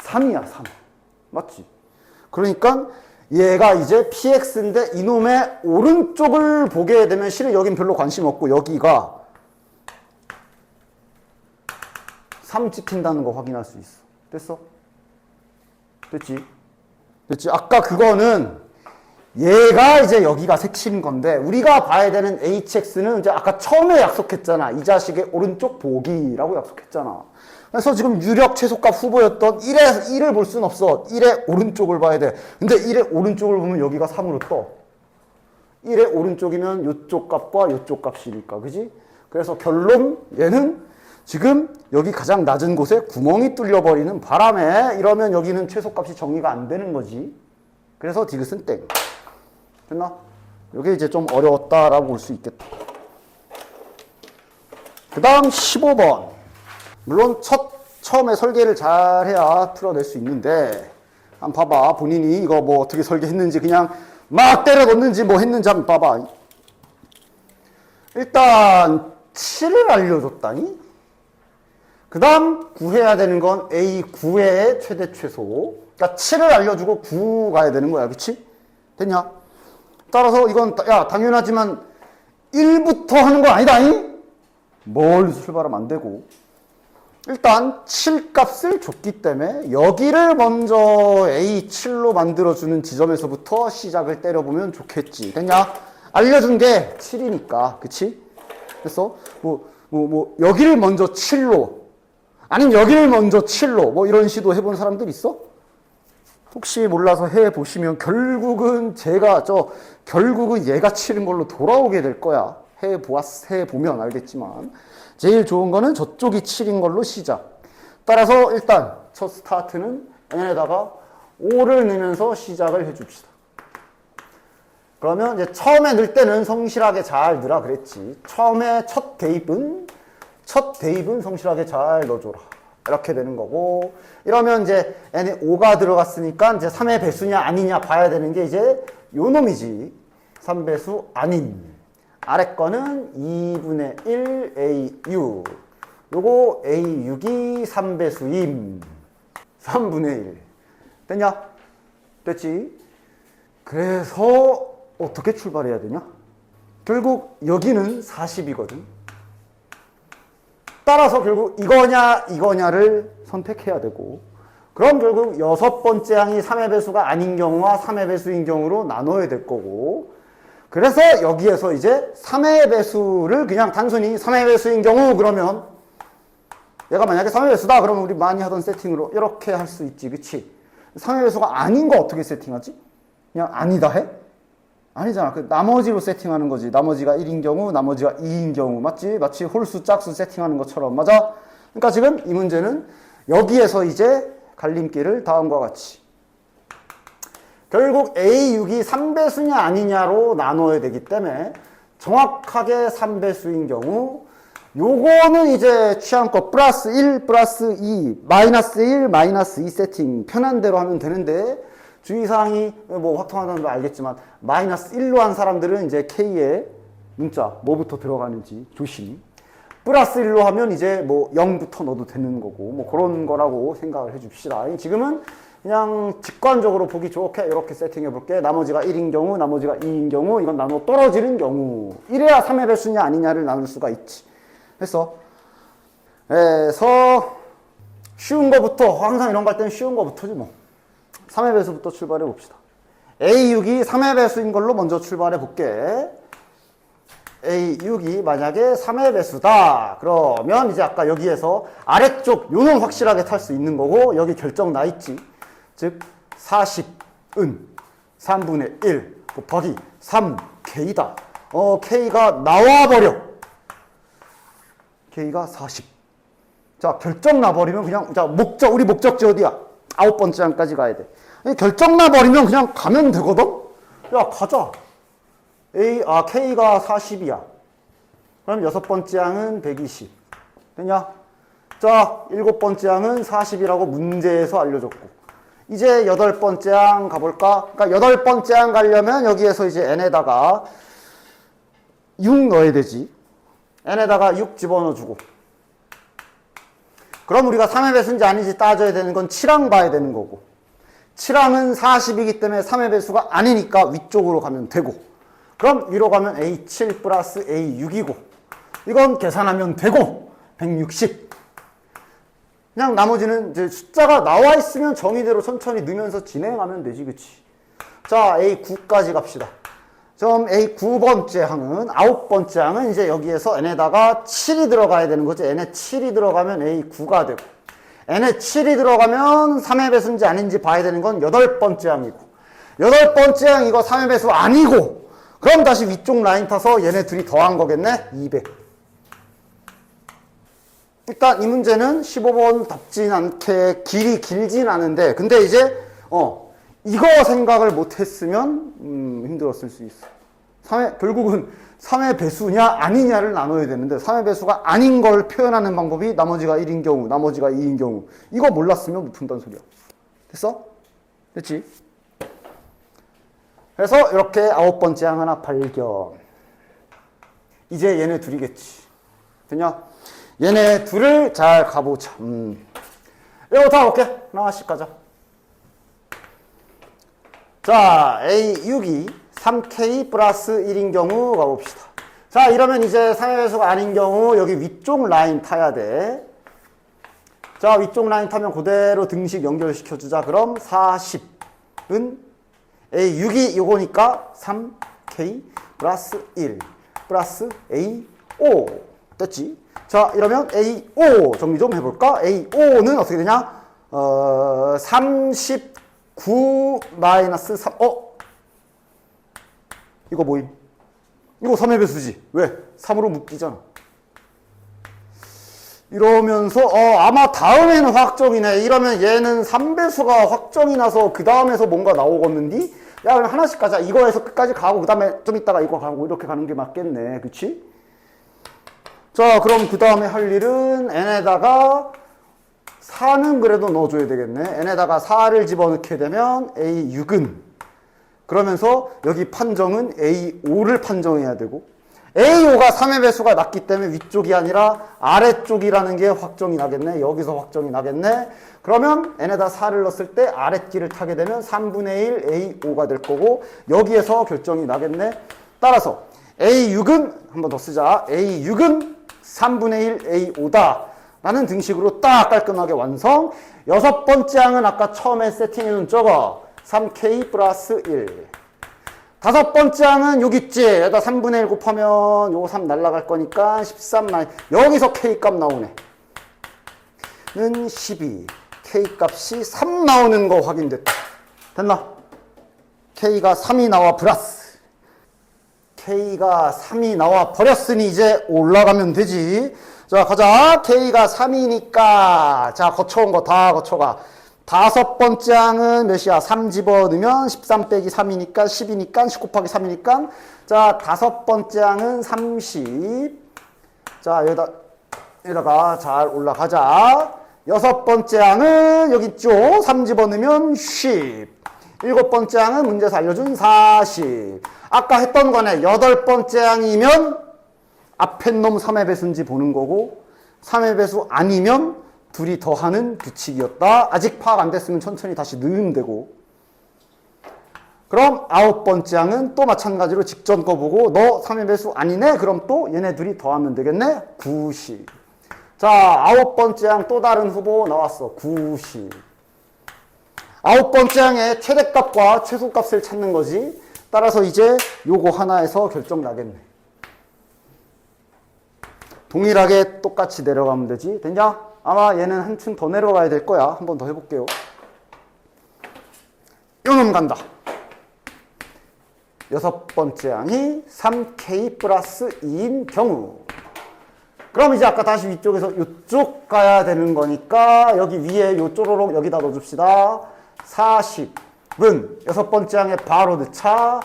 3이야, 3. 맞지? 그러니까 얘가 이제 px인데 이놈의 오른쪽을 보게 되면 실은 여긴 별로 관심 없고 여기가 3 찍힌다는 거 확인할 수 있어. 됐어? 됐지? 됐지? 아까 그거는 얘가 이제 여기가 색칠인 건데 우리가 봐야 되는 hx는 이제 아까 처음에 약속했잖아. 이 자식의 오른쪽 보기라고 약속했잖아. 그래서 지금 유력 최소값 후보였던 1을 볼 수는 없어. 1의 오른쪽을 봐야 돼. 근데 1의 오른쪽을 보면 여기가 3으로 떠. 1의 오른쪽이면 이쪽 값과 이쪽 값이니까. 그지? 그래서 결론 얘는 지금 여기 가장 낮은 곳에 구멍이 뚫려버리는 바람에 이러면 여기는 최소값이 정의가 안 되는 거지. 그래서 디귿은 땡. 됐나? 이게 이제 좀 어려웠다라고 볼 수 있겠다. 그 다음 15번. 물론 처음에 설계를 잘해야 풀어낼 수 있는데 한번 봐봐. 본인이 이거 뭐 어떻게 설계했는지 그냥 막 때려 넣는지 뭐 했는지 한번 봐봐. 일단 7을 알려줬다니? 그 다음 구해야 되는 건 A9의 최대 최소. 그러니까 7을 알려주고 9 가야 되는 거야. 그치? 됐냐? 따라서 이건 야 당연하지만 1부터 하는 거 아니다니? 멀리서 출발하면 안 되고 일단 7 값을 줬기 때문에 여기를 먼저 A7로 만들어주는 지점에서부터 시작을 때려보면 좋겠지. 됐냐? 알려준 게 7이니까. 그치? 그래서 여기를 먼저 7로 아니면 여기를 먼저 7로 뭐 이런 시도 해본 사람들 있어? 혹시 몰라서 해보시면 결국은 결국은 얘가 치는 걸로 돌아오게 될 거야. 해보면 알겠지만. 제일 좋은 거는 저쪽이 7인 걸로 시작. 따라서 일단 첫 스타트는 n에다가 5를 넣으면서 시작을 해줍시다. 그러면 이제 처음에 넣을 때는 성실하게 잘 넣으라 그랬지. 처음에 첫 대입은 성실하게 잘 넣어줘라. 이렇게 되는 거고. 이러면 이제 n에 5가 들어갔으니까 이제 3의 배수냐 아니냐 봐야 되는 게 이제 요 놈이지. 3배수 아닌. 아래 거는 2분의 1 AU. 요거 A6이 3배수임. 3분의 1. 됐냐? 됐지? 그래서 어떻게 출발해야 되냐? 결국 여기는 40이거든. 따라서 결국 이거냐를 선택해야 되고, 그럼 결국 여섯 번째 항이 3의 배수가 아닌 경우와 3의 배수인 경우로 나눠야 될 거고, 그래서 여기에서 이제 3의 배수를 그냥 단순히 3의 배수인 경우 그러면 얘가 만약에 3의 배수다 그러면 우리 많이 하던 세팅으로 이렇게 할 수 있지, 그치? 3의 배수가 아닌 거 어떻게 세팅하지? 그냥 아니다 해? 아니잖아. 그 나머지로 세팅하는 거지. 나머지가 1인 경우, 나머지가 2인 경우. 맞지? 마치 홀수, 짝수 세팅하는 것처럼. 맞아? 그러니까 지금 이 문제는 여기에서 이제 갈림길을 다음과 같이. 결국 A6이 3배수냐 아니냐로 나눠야 되기 때문에 정확하게 3배수인 경우 요거는 이제 취향껏 플러스 1, 플러스 2, 마이너스 1, 마이너스 2 세팅 편한 대로 하면 되는데 주의사항이 뭐 확통하는 거 알겠지만 마이너스 1로 한 사람들은 이제 K에 문자 뭐부터 들어가는지 조심. 플러스 1로 하면 이제 뭐 0부터 넣어도 되는 거고 뭐 그런 거라고 생각을 해줍시다. 지금은 그냥 직관적으로 보기 좋게 이렇게 세팅해 볼게. 나머지가 1인 경우, 나머지가 2인 경우, 이건 나눠 떨어지는 경우. 이래야 3의 배수냐 아니냐를 나눌 수가 있지. 그래서 쉬운 거부터, 항상 이런 거 할 때는 쉬운 거부터지 뭐. 3의 배수부터 출발해 봅시다. A6이 3의 배수인 걸로 먼저 출발해 볼게. A6이 만약에 3의 배수다. 그러면 이제 아까 여기에서 아래쪽 요놈 확실하게 탈 수 있는 거고 여기 결정 나 있지. 즉 40은 3분의 1 곱하기 3K다. K가 나와버려. K가 40. 자, 결정 나버리면 그냥, 자, 우리 목적지 어디야? 9번째 항까지 가야 돼. 결정 나버리면 그냥 가면 되거든? 야, 가자. K가 40이야. 그럼 6번째 항은 120. 됐냐? 자, 7번째 항은 40이라고 문제에서 알려줬고. 이제 8번째 항 가볼까? 그러니까 8번째 항 가려면 여기에서 이제 n에다가 6 넣어야 되지. n에다가 6 집어넣어주고. 그럼 우리가 3의 배수인지 아닌지 따져야 되는 건 7항 봐야 되는 거고. 7항은 40이기 때문에 3의 배수가 아니니까 위쪽으로 가면 되고. 그럼 위로 가면 A7 플러스 A6이고. 이건 계산하면 되고. 160. 그냥 나머지는 이제 숫자가 나와 있으면 정의대로 천천히 넣으면서 진행하면 되지, 그치? 자, A9까지 갑시다. 그럼 A9번째 항은, 9번째 항은 이제 여기에서 n에다가 7이 들어가야 되는 거지. n에 7이 들어가면 A9가 되고, n에 7이 들어가면 3의 배수인지 아닌지 봐야 되는 건 8번째 항이고, 8번째 항 이거 3의 배수 아니고, 그럼 다시 위쪽 라인 타서 얘네 둘이 더한 거겠네? 200. 일단 이 문제는 15번 답진 않게 길진 않은데, 근데 이제 이거 생각을 못했으면 힘들었을 수 있어. 결국은 3의 배수냐 아니냐를 나눠야 되는데 3의 배수가 아닌 걸 표현하는 방법이 나머지가 1인 경우, 나머지가 2인 경우. 이거 몰랐으면 못 푼다는 소리야. 됐어? 됐지? 그래서 이렇게 9번째 항 하나 발견. 이제 얘네 둘이겠지. 됐냐? 얘네 둘을 잘 가보자. 이거 다 볼게. 하나씩 가자. 자, A6이 3K 플러스 1인 경우 가봅시다. 자, 이러면 이제 3의 배수가 아닌 경우 여기 위쪽 라인 타야 돼. 자, 위쪽 라인 타면 그대로 등식 연결시켜주자. 그럼 40은 A6이 요거니까 3K 플러스 1 플러스 A5. 됐지? 자, 이러면 A5 정리 좀 해볼까? A5는 어떻게 되냐? 39 마이너스 3, 이거 뭐임? 이거 3의 배수지. 왜? 3으로 묶이잖아. 이러면서 아마 다음에는 확정이네. 이러면 얘는 3배수가 확정이 나서 그 다음에서 뭔가 나오겠는디? 야, 그럼 하나씩 가자. 이거에서 끝까지 가고 그 다음에 좀 이따가 이거 가고 이렇게 가는 게 맞겠네. 그치? 자, 그럼 그 다음에 할 일은 n에다가 4는 그래도 넣어줘야 되겠네. n에다가 4를 집어넣게 되면 A6은 그러면서 여기 판정은 A5를 판정해야 되고 A5가 3의 배수가 낮기 때문에 위쪽이 아니라 아래쪽이라는 게 확정이 나겠네. 여기서 확정이 나겠네. 그러면 n에다 4를 넣었을 때 아랫길을 타게 되면 3분의 1 A5가 될 거고 여기에서 결정이 나겠네. 따라서 A6은 한 번 더 쓰자. A6은 3분의 1 A5다 라는 등식으로 딱 깔끔하게 완성. 여섯 번째 항은 아까 처음에 세팅해놓은 저거 3K 플러스 1. 다섯 번째 항은 여기 있지. 여기다 3분의 1 곱하면 요거 3 날라갈 거니까 13 여기서 K 값 나오네. 는 12. K 값이 3 나오는 거 확인됐다. 됐나? K가 3이 나와 플러스. K가 3이 나와 버렸으니 이제 올라가면 되지. 자, 가자. K가 3이니까. 자, 거쳐온 거 다 거쳐가. 다섯 번째 항은 몇이야? 3 집어넣으면 13 빼기 3이니까 10이니까 10 곱하기 3이니까. 자, 다섯 번째 항은 30. 자, 여기다가 잘 올라가자. 여섯 번째 항은 여기 있죠? 3 집어넣으면 10. 일곱 번째 항은 문제에서 알려준 40. 아까 했던 거네. 여덟 번째 항이면 앞에 놈 3의 배수인지 보는 거고 3의 배수 아니면 둘이 더하는 규칙이었다. 아직 파악 안 됐으면 천천히 다시 넣으면 되고. 그럼 아홉 번째 항은 또 마찬가지로 직전 거 보고 너 3의 배수 아니네? 그럼 또 얘네 둘이 더하면 되겠네? 90. 자, 아홉 번째 항 또 다른 후보 나왔어. 90. 아홉 번째 항의 최대값과 최소값을 찾는 거지. 따라서 이제 요거 하나에서 결정 나겠네. 동일하게 똑같이 내려가면 되지. 됐냐? 아마 얘는 한층 더 내려가야 될 거야. 한 번 더 해볼게요. 요놈 간다. 여섯 번째 항이 3K 플러스 2인 경우. 그럼 이제 아까 다시 위쪽에서 이쪽 가야 되는 거니까 여기 위에 요 쪼로록 여기다 넣어줍시다. 40은 여섯 번째 항에 바로 넣자.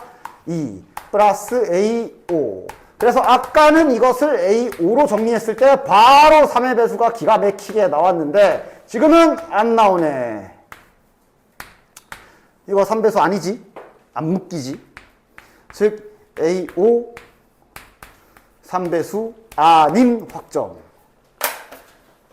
2 플러스 A5. 그래서 아까는 이것을 A5로 정리했을 때 바로 3의 배수가 기가 막히게 나왔는데 지금은 안 나오네. 이거 3배수 아니지? 안 묶이지? 즉 A5 3배수 아닌 확정.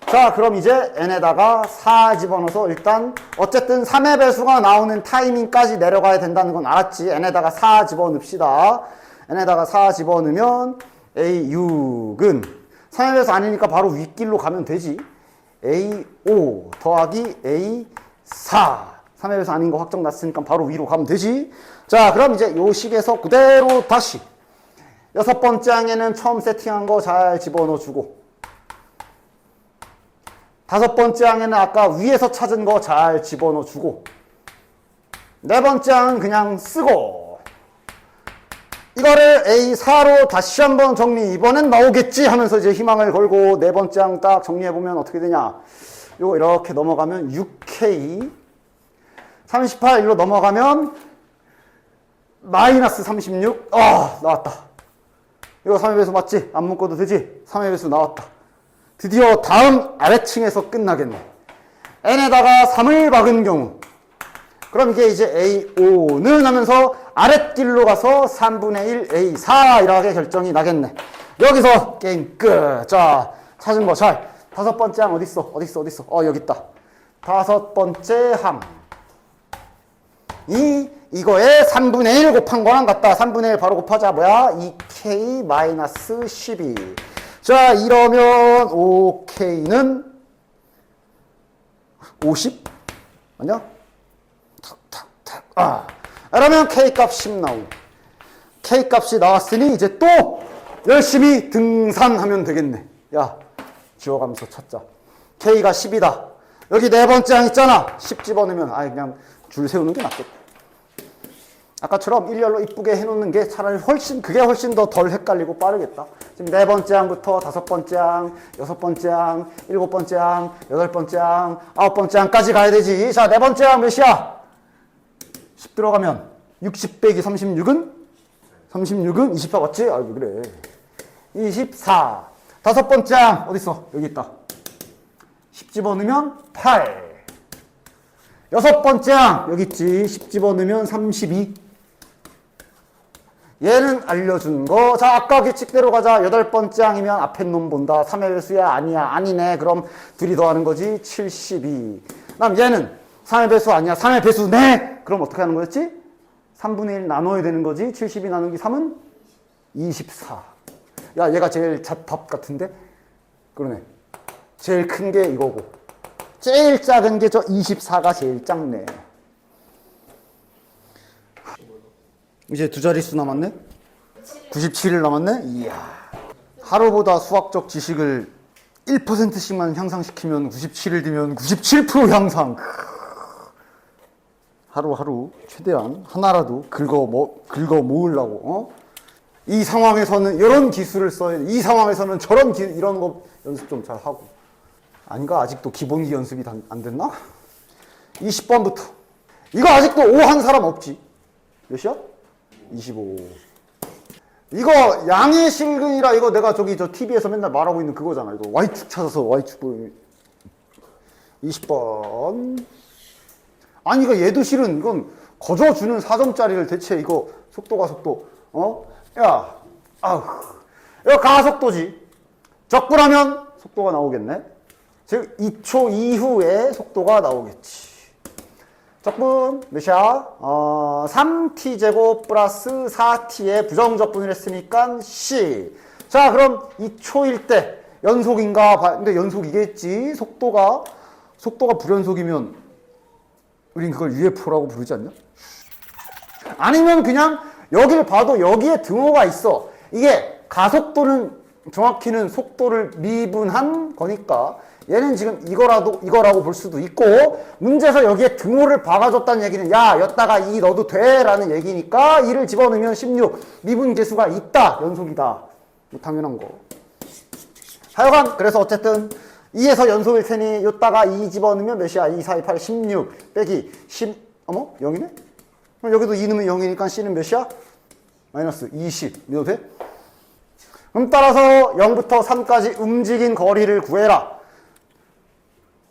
자, 그럼 이제 n에다가 4 집어넣어서 일단 어쨌든 3의 배수가 나오는 타이밍까지 내려가야 된다는 건 알았지. n에다가 4 집어넣읍시다. n에다가 4 집어넣으면 A6은 3의 배수 아니니까 바로 윗길로 가면 되지. A5 더하기 A4. 3의 배수 아닌 거 확정 났으니까 바로 위로 가면 되지. 자, 그럼 이제 요 식에서 그대로 다시 여섯 번째 항에는 처음 세팅한 거 잘 집어넣어주고 다섯 번째 항에는 아까 위에서 찾은 거 잘 집어넣어주고 네 번째 항은 그냥 쓰고 이거를 A4로 다시 한번 정리. 이번엔 나오겠지 하면서 이제 희망을 걸고 네 번째 항 딱 정리해보면 어떻게 되냐. 요거 이렇게 넘어가면 6K 38 일로 넘어가면 마이너스 36. 나왔다. 이거 3의 배수 맞지? 안 묶어도 되지? 3의 배수 나왔다. 드디어 다음 아래층에서 끝나겠네. n에다가 3을 박은 경우 그럼 이게 이제 A5는 하면서 아랫길로 가서 3분의 1 A4 이렇게 결정이 나겠네. 여기서 게임 끝. 자, 찾은 거 잘. 다섯 번째 항 어딨어? 여기 있다. 다섯 번째 항. 이거에 3분의 1 곱한 거랑 같다. 3분의 1 바로 곱하자. 뭐야? 2K 마이너스 12. 자, 이러면 5K는 50? 아니야? 그러면 K값 10 나오고 K값이 나왔으니 이제 또 열심히 등산하면 되겠네. 야, 지워가면서 찾자. K가 10이다. 여기 네 번째 항 있잖아. 10 집어넣으면 그냥 줄 세우는 게 낫겠다. 아까처럼 일렬로 이쁘게 해놓는 게 차라리 그게 훨씬 더 덜 헷갈리고 빠르겠다. 지금 네 번째 항부터 다섯 번째 항, 여섯 번째 항, 일곱 번째 항, 여덟 번째 항, 아홉 번째 항까지 가야 되지. 자, 네 번째 항 몇이야? 10 들어가면 60 빼기 36은? 36은 24 맞지? 왜 그래. 24. 다섯 번째 항 어딨어? 여기 있다. 10 집어넣으면 8. 여섯 번째 항 여기 있지. 10 집어넣으면 32. 얘는 알려준 거. 자, 아까 규칙대로 가자. 여덟 번째 항이면 앞에 놈 본다. 3의 배수야? 아니야. 아니네. 그럼 둘이 더하는 거지. 72. 그다음 얘는 3의 배수 아니야. 3의 배수네. 그럼 어떻게 하는 거였지? 3분의 1 나눠야 되는 거지. 72 나누기 3은 24. 야, 얘가 제일 답 같은데? 그러네. 제일 큰 게 이거고. 제일 작은 게 저 24가 제일 작네. 이제 두 자릿수 남았네? 97일 남았네? 이야. 하루보다 수학적 지식을 1%씩만 향상시키면 97일 뒤면 97% 향상. 하루하루 최대한 하나라도 긁어 모으려고. 이 상황에서는 이런 기술을 써야 돼. 이 상황에서는 저런 이런 거 연습 좀 잘 하고. 아닌가? 아직도 기본기 연습이 안 됐나? 20번부터. 이거 아직도 5 한 사람 없지? 몇이야? 25. 이거 양의 실근이라 이거 내가 저 TV에서 맨날 말하고 있는 그거잖아. 이거 Y축 찾아서 Y축 보면 20번. 아니 이거 얘도 실은 이건 거저주는 4점짜리를 대체 이거 속도가 속도. 야. 이거 가속도지. 적분하면 속도가 나오겠네. 즉 2초 이후에 속도가 나오겠지. 적분 몇이야? 3t제곱 플러스 4t의 부정적분을 했으니까 c. 자, 그럼 2초일 때 연속인가? 근데 연속이겠지. 속도가 불연속이면 우린 그걸 UFO라고 부르지 않냐? 아니면 그냥 여기를 봐도 여기에 등호가 있어. 이게 가속도는 정확히는 속도를 미분한 거니까 얘는 지금 이거라고 볼 수도 있고, 문제에서 여기에 등호를 박아줬다는 얘기는 야, 여기다가 2 넣어도 돼 라는 얘기니까 2를 집어넣으면 16 미분 계수가 있다. 연속이다. 당연한 거. 하여간 그래서 어쨌든 2에서 연속일 테니 여기다가 2 집어넣으면 몇이야? 2, 4, 2, 8, 16 빼기 10 0이네? 그럼 여기도 2 넣으면 0이니까 C는 몇이야? 마이너스 20 믿어도 돼? 그럼 따라서 0부터 3까지 움직인 거리를 구해라.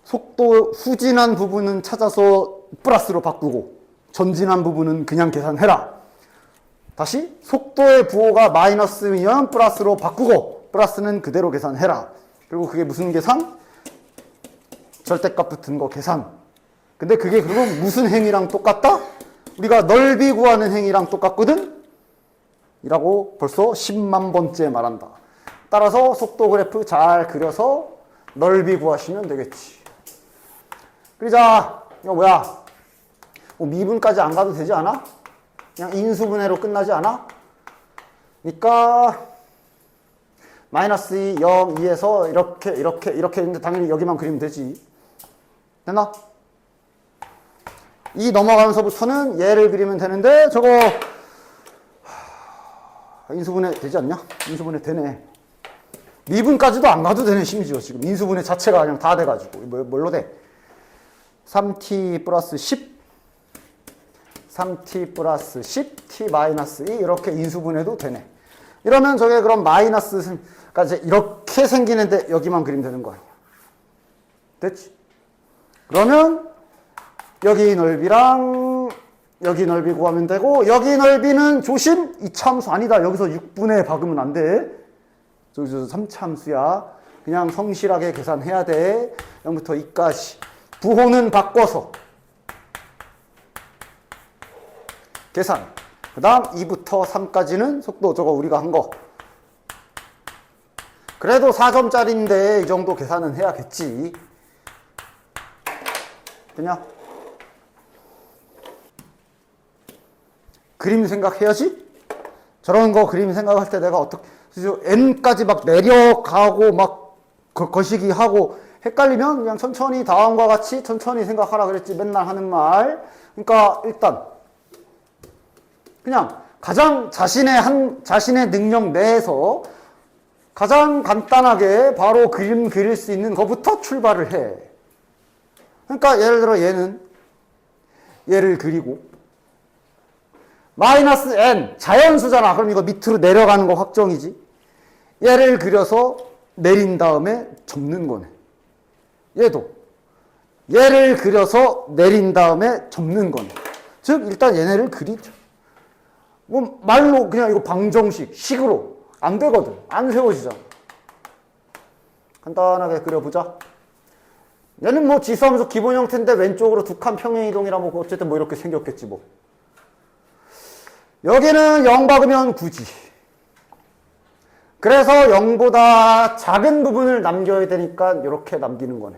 속도 후진한 부분은 찾아서 플러스로 바꾸고 전진한 부분은 그냥 계산해라. 다시 속도의 부호가 마이너스면 플러스로 바꾸고 플러스는 그대로 계산해라. 그리고 그게 무슨 계산? 절대값 붙은 거 계산. 근데 그게 그러면 무슨 행위랑 똑같다? 우리가 넓이 구하는 행위랑 똑같거든? 이라고 벌써 10만 번째 말한다. 따라서 속도 그래프 잘 그려서 넓이 구하시면 되겠지. 그러자 이거 뭐야? 미분까지 안 가도 되지 않아? 그냥 인수분해로 끝나지 않아? 그러니까 마이너스 2, 0, 2에서 이렇게 했는데 당연히 여기만 그리면 되지. 됐나? 2 넘어가면서부터는 얘를 그리면 되는데 저거 인수분해 되지 않냐? 인수분해 되네. 미분까지도 안 가도 되네. 심지어 지금 인수분해 자체가 그냥 다 돼가지고 뭘로 돼? 3t 플러스 10 3t 플러스 10 t 마이너스 2 이렇게 인수분해도 되네. 이러면 저게 그럼 마이너스가 이제 이렇게 생기는데 여기만 그리면 되는 거 아니야. 됐지? 그러면 여기 넓이랑 여기 넓이 구하면 되고, 여기 넓이는 조심! 이 참수 아니다. 여기서 6분의 박으면 안 돼. 저기서 3참수야. 그냥 성실하게 계산해야 돼. 0부터 2까지. 부호는 바꿔서 계산. 그 다음 2부터 3까지는 속도 저거 우리가 한 거. 그래도 4점짜리인데 이 정도 계산은 해야겠지. 되냐? 그림 생각해야지? 저런 거 그림 생각할 때 내가 어떻게, n까지 막 내려가고 막 거시기 하고 헷갈리면 그냥 천천히 다음과 같이 천천히 생각하라 그랬지. 맨날 하는 말. 그러니까 일단 그냥 가장 자신의 능력 내에서 가장 간단하게 바로 그림 그릴 수 있는 것부터 출발을 해. 그러니까 예를 들어 얘를 그리고 마이너스 n 자연수잖아. 그럼 이거 밑으로 내려가는 거 확정이지. 얘를 그려서 내린 다음에 접는 거네. 얘도 얘를 그려서 내린 다음에 접는 거네. 즉 일단 얘네를 그리죠. 뭐 말로 그냥 이거 방정식 식으로 안 되거든. 안 세워지잖아. 간단하게 그려보자. 얘는 뭐 지수함수 기본 형태인데 왼쪽으로 두 칸 평행이동이라 뭐 어쨌든 뭐 이렇게 생겼겠지 뭐. 여기는 0 박으면 9지. 그래서 0보다 작은 부분을 남겨야 되니까 이렇게 남기는 거네.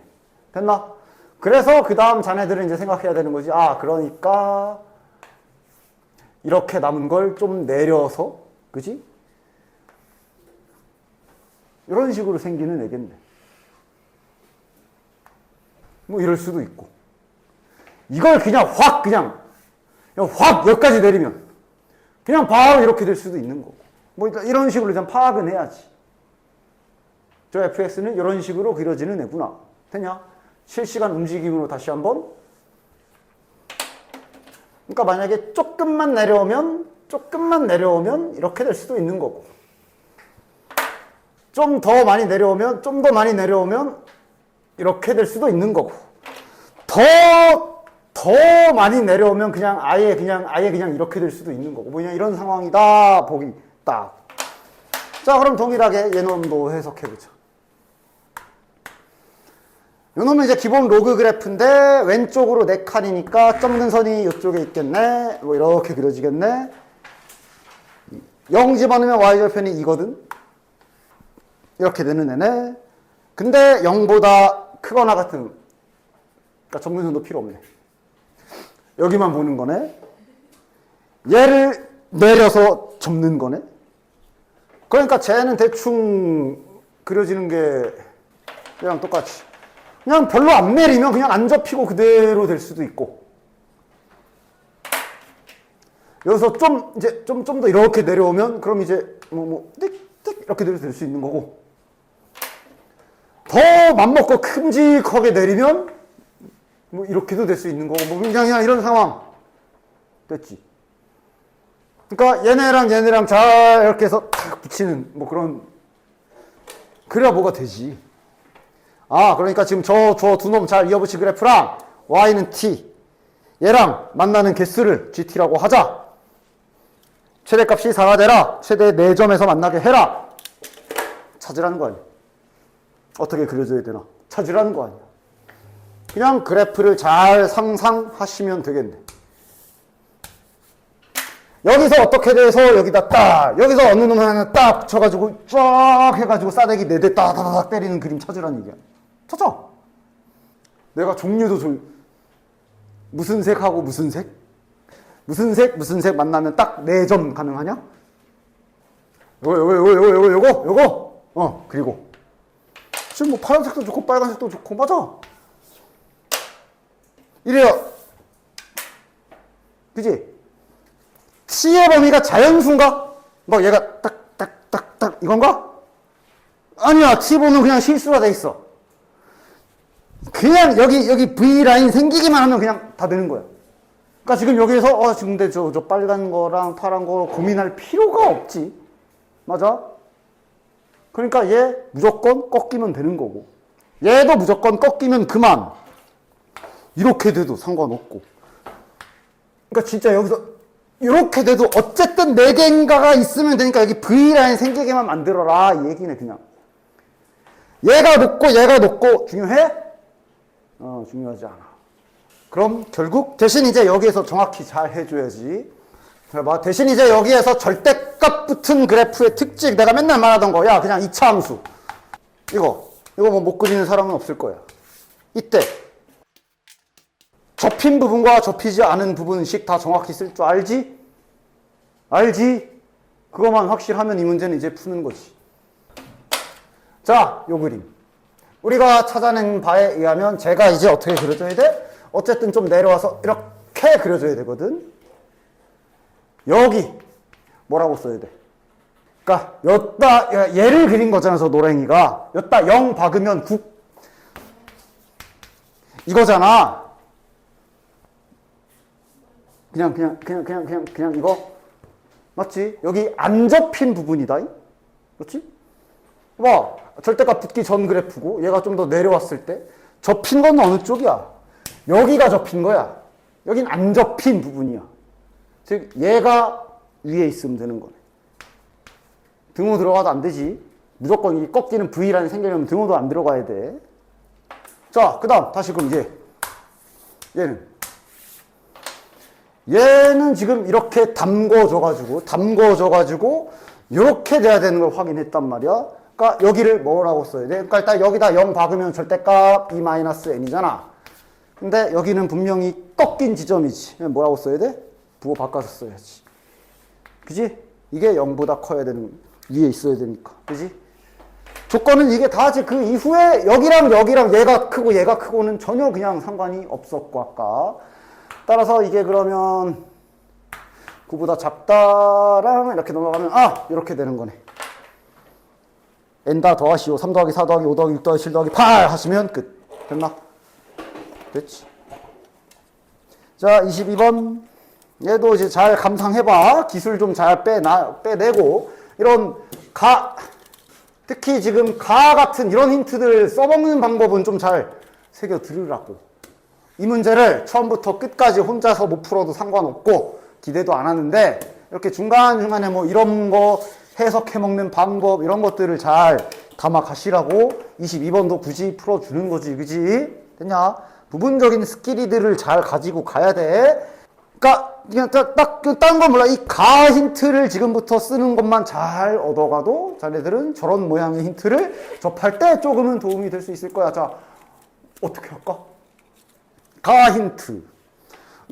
됐나? 그래서 그 다음 자네들은 이제 생각해야 되는 거지. 아, 그러니까 이렇게 남은 걸 좀 내려서, 그지? 이런 식으로 생기는 애겠네. 뭐 이럴 수도 있고. 이걸 그냥 확 여기까지 내리면 그냥 바로 이렇게 될 수도 있는 거고. 뭐 이런 식으로 일단 파악은 해야지. 저 fx는 이런 식으로 그려지는 애구나. 되냐? 실시간 움직임으로 다시 한번. 그러니까 만약에 조금만 내려오면 이렇게 될 수도 있는 거고. 좀 더 많이 내려오면 이렇게 될 수도 있는 거고. 더 많이 내려오면 아예 그냥 이렇게 될 수도 있는 거고. 뭐냐, 이런 상황이다. 보기 딱. 자, 그럼 동일하게 얘놈도 해석해보자. 요놈은 이제 기본 로그 그래프인데 왼쪽으로 4칸이니까 점 근선이 이쪽에 있겠네. 뭐 이렇게 그려지겠네. 0 집어넣으면 y절편이 2거든. 이렇게 되는 애네. 근데 0보다 크거나 같은, 그러니까 점 근선도 필요 없네. 여기만 보는 거네. 얘를 내려서 접는 거네. 그러니까 쟤는 대충 그려지는 게 그냥 똑같이. 그냥 별로 안 내리면 그냥 안 접히고 그대로 될 수도 있고. 여기서 좀 더 이렇게 내려오면 그럼 이제 띡띡 이렇게 될 수 있는 거고. 더 맘먹고 큼직하게 내리면 뭐 이렇게도 될 수 있는 거고. 뭐 그냥 이런 상황. 됐지? 그러니까 얘네랑 잘 이렇게 해서 탁 붙이는 뭐 그런, 그래야 뭐가 되지. 아, 그러니까 지금 저 두 놈 잘 이어붙이 그래프랑 y는 t, 얘랑 만나는 개수를 gt라고 하자. 최대값이 4가 되라. 최대 4점에서 만나게 해라. 찾으라는 거 아니야. 어떻게 그려져야 되나 찾으라는 거 아니야. 그냥 그래프를 잘 상상하시면 되겠네. 여기서 어떻게 돼서 여기다 딱, 여기서 어느 놈 하나 딱 붙여가지고 쫙 해가지고 싸대기 4대 따다닥 때리는 그림 찾으라는 얘기야. 찾아. 내가 종류도 무슨 색하고 무슨 색? 무슨 색 만나면 딱 4점 가능하냐? 요거. 그리고 지금 뭐 파란색도 좋고 빨간색도 좋고, 맞아. 이래요. 그지? T의 범위가 자연수인가? 뭐 얘가 딱 이건가? 아니야. T 보면 그냥 실수가 돼 있어. 그냥 여기 V라인 생기기만 하면 그냥 다 되는 거야. 그러니까 지금 여기에서 지금 근데 저 빨간 거랑 파란 거 고민할 필요가 없지. 맞아? 그러니까 얘 무조건 꺾이면 되는 거고, 얘도 무조건 꺾이면 그만. 이렇게 돼도 상관없고. 그러니까 진짜 여기서 이렇게 돼도 어쨌든 4개인가가 있으면 되니까 여기 V라인 생기게만 만들어라 이 얘기네. 그냥 얘가 높고 중요해? 중요하지 않아. 그럼 결국 대신 이제 여기에서 정확히 잘 해줘야지. 대신 이제 여기에서 절대값 붙은 그래프의 특징, 내가 맨날 말하던 거야. 그냥 이차함수. 이거 뭐 못 그리는 사람은 없을 거야. 이때 접힌 부분과 접히지 않은 부분씩 다 정확히 쓸 줄 알지? 그것만 확실하면 이 문제는 이제 푸는 거지. 자, 요 그림. 우리가 찾아낸 바에 의하면 제가 이제 어떻게 그려줘야 돼? 어쨌든 좀 내려와서 이렇게 그려줘야 되거든. 여기 뭐라고 써야 돼? 그러니까 여기다 얘를 그린 거잖아. 저 노랭이가 여기다 0 박으면 9 이거잖아. 그냥 이거 맞지? 여기 안 접힌 부분이다. 그렇지? 봐, 절대값 붙기 전 그래프고 얘가 좀 더 내려왔을 때 접힌 건 어느 쪽이야? 여기가 접힌 거야. 여긴 안 접힌 부분이야. 즉 얘가 위에 있으면 되는 거네. 등호 들어가도 안 되지. 무조건 이 꺾이는 V라인 생기려면 등호도 안 들어가야 돼. 자, 그 다음 다시 그럼 얘는 지금 이렇게 담궈져가지고 이렇게 돼야 되는 걸 확인했단 말이야. 그러니까 여기를 뭐라고 써야 돼? 그러니까 일단 여기다 0 박으면 절대값 E-n이잖아. 근데 여기는 분명히 꺾인 지점이지. 뭐라고 써야 돼? 부호 바꿔서 써야지. 그지? 이게 0보다 커야 되는, 위에 있어야 되니까. 그지? 조건은 이게 다지. 그 이후에 여기랑 얘가 크고는 전혀 그냥 상관이 없었고, 아까. 따라서 이게 그러면 9보다 작다랑 이렇게 넘어가면, 이렇게 되는 거네. n다 더하시오. 3 더하기 4 더하기 5 더하기 6 더하기 7 더하기 8 하시면 끝. 됐나? 됐지. 자, 22번. 얘도 이제 잘 감상해봐. 기술 좀 잘 빼내고. 이런 특히 지금 같은 이런 힌트들 써먹는 방법은 좀 잘 새겨 들으라고. 이 문제를 처음부터 끝까지 혼자서 못 풀어도 상관없고, 기대도 안 하는데, 이렇게 중간중간에 뭐 이런 거 해석해먹는 방법, 이런 것들을 잘 담아 가시라고 22번도 굳이 풀어주는 거지. 그지? 됐냐? 부분적인 스킬들을 잘 가지고 가야 돼. 그러니까 그냥 딴 건 몰라. 이 힌트를 지금부터 쓰는 것만 잘 얻어가도 자네들은 저런 모양의 힌트를 접할 때 조금은 도움이 될 수 있을 거야. 자, 어떻게 할까? 힌트.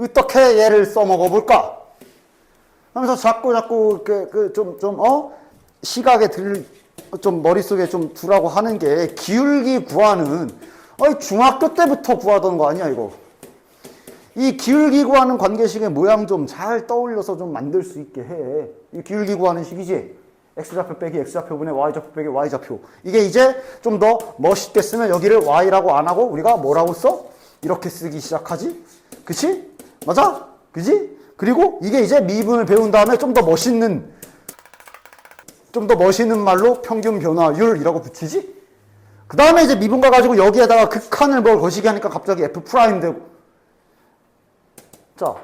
어떻게 얘를 써먹어 볼까? 하면서 자꾸 시각에 좀 머릿속에 좀 두라고 하는 게, 기울기 구하는, 중학교 때부터 구하던 거 아니야, 이거. 이 기울기 구하는 관계식의 모양 좀 잘 떠올려서 좀 만들 수 있게 해. 이 기울기 구하는 식이지. x좌표 빼기 x좌표분의 y좌표 빼기 y좌표. 이게 이제 좀 더 멋있게 쓰면 여기를 y라고 안 하고 우리가 뭐라고 써? 이렇게 쓰기 시작하지? 그치? 맞아? 그지? 그리고 이게 이제 미분을 배운 다음에 좀 더 멋있는 말로 평균 변화율이라고 붙이지? 그 다음에 이제 미분가 가지고 여기에다가 극한을 거시기 하니까 갑자기 F 프라임 되고. 자,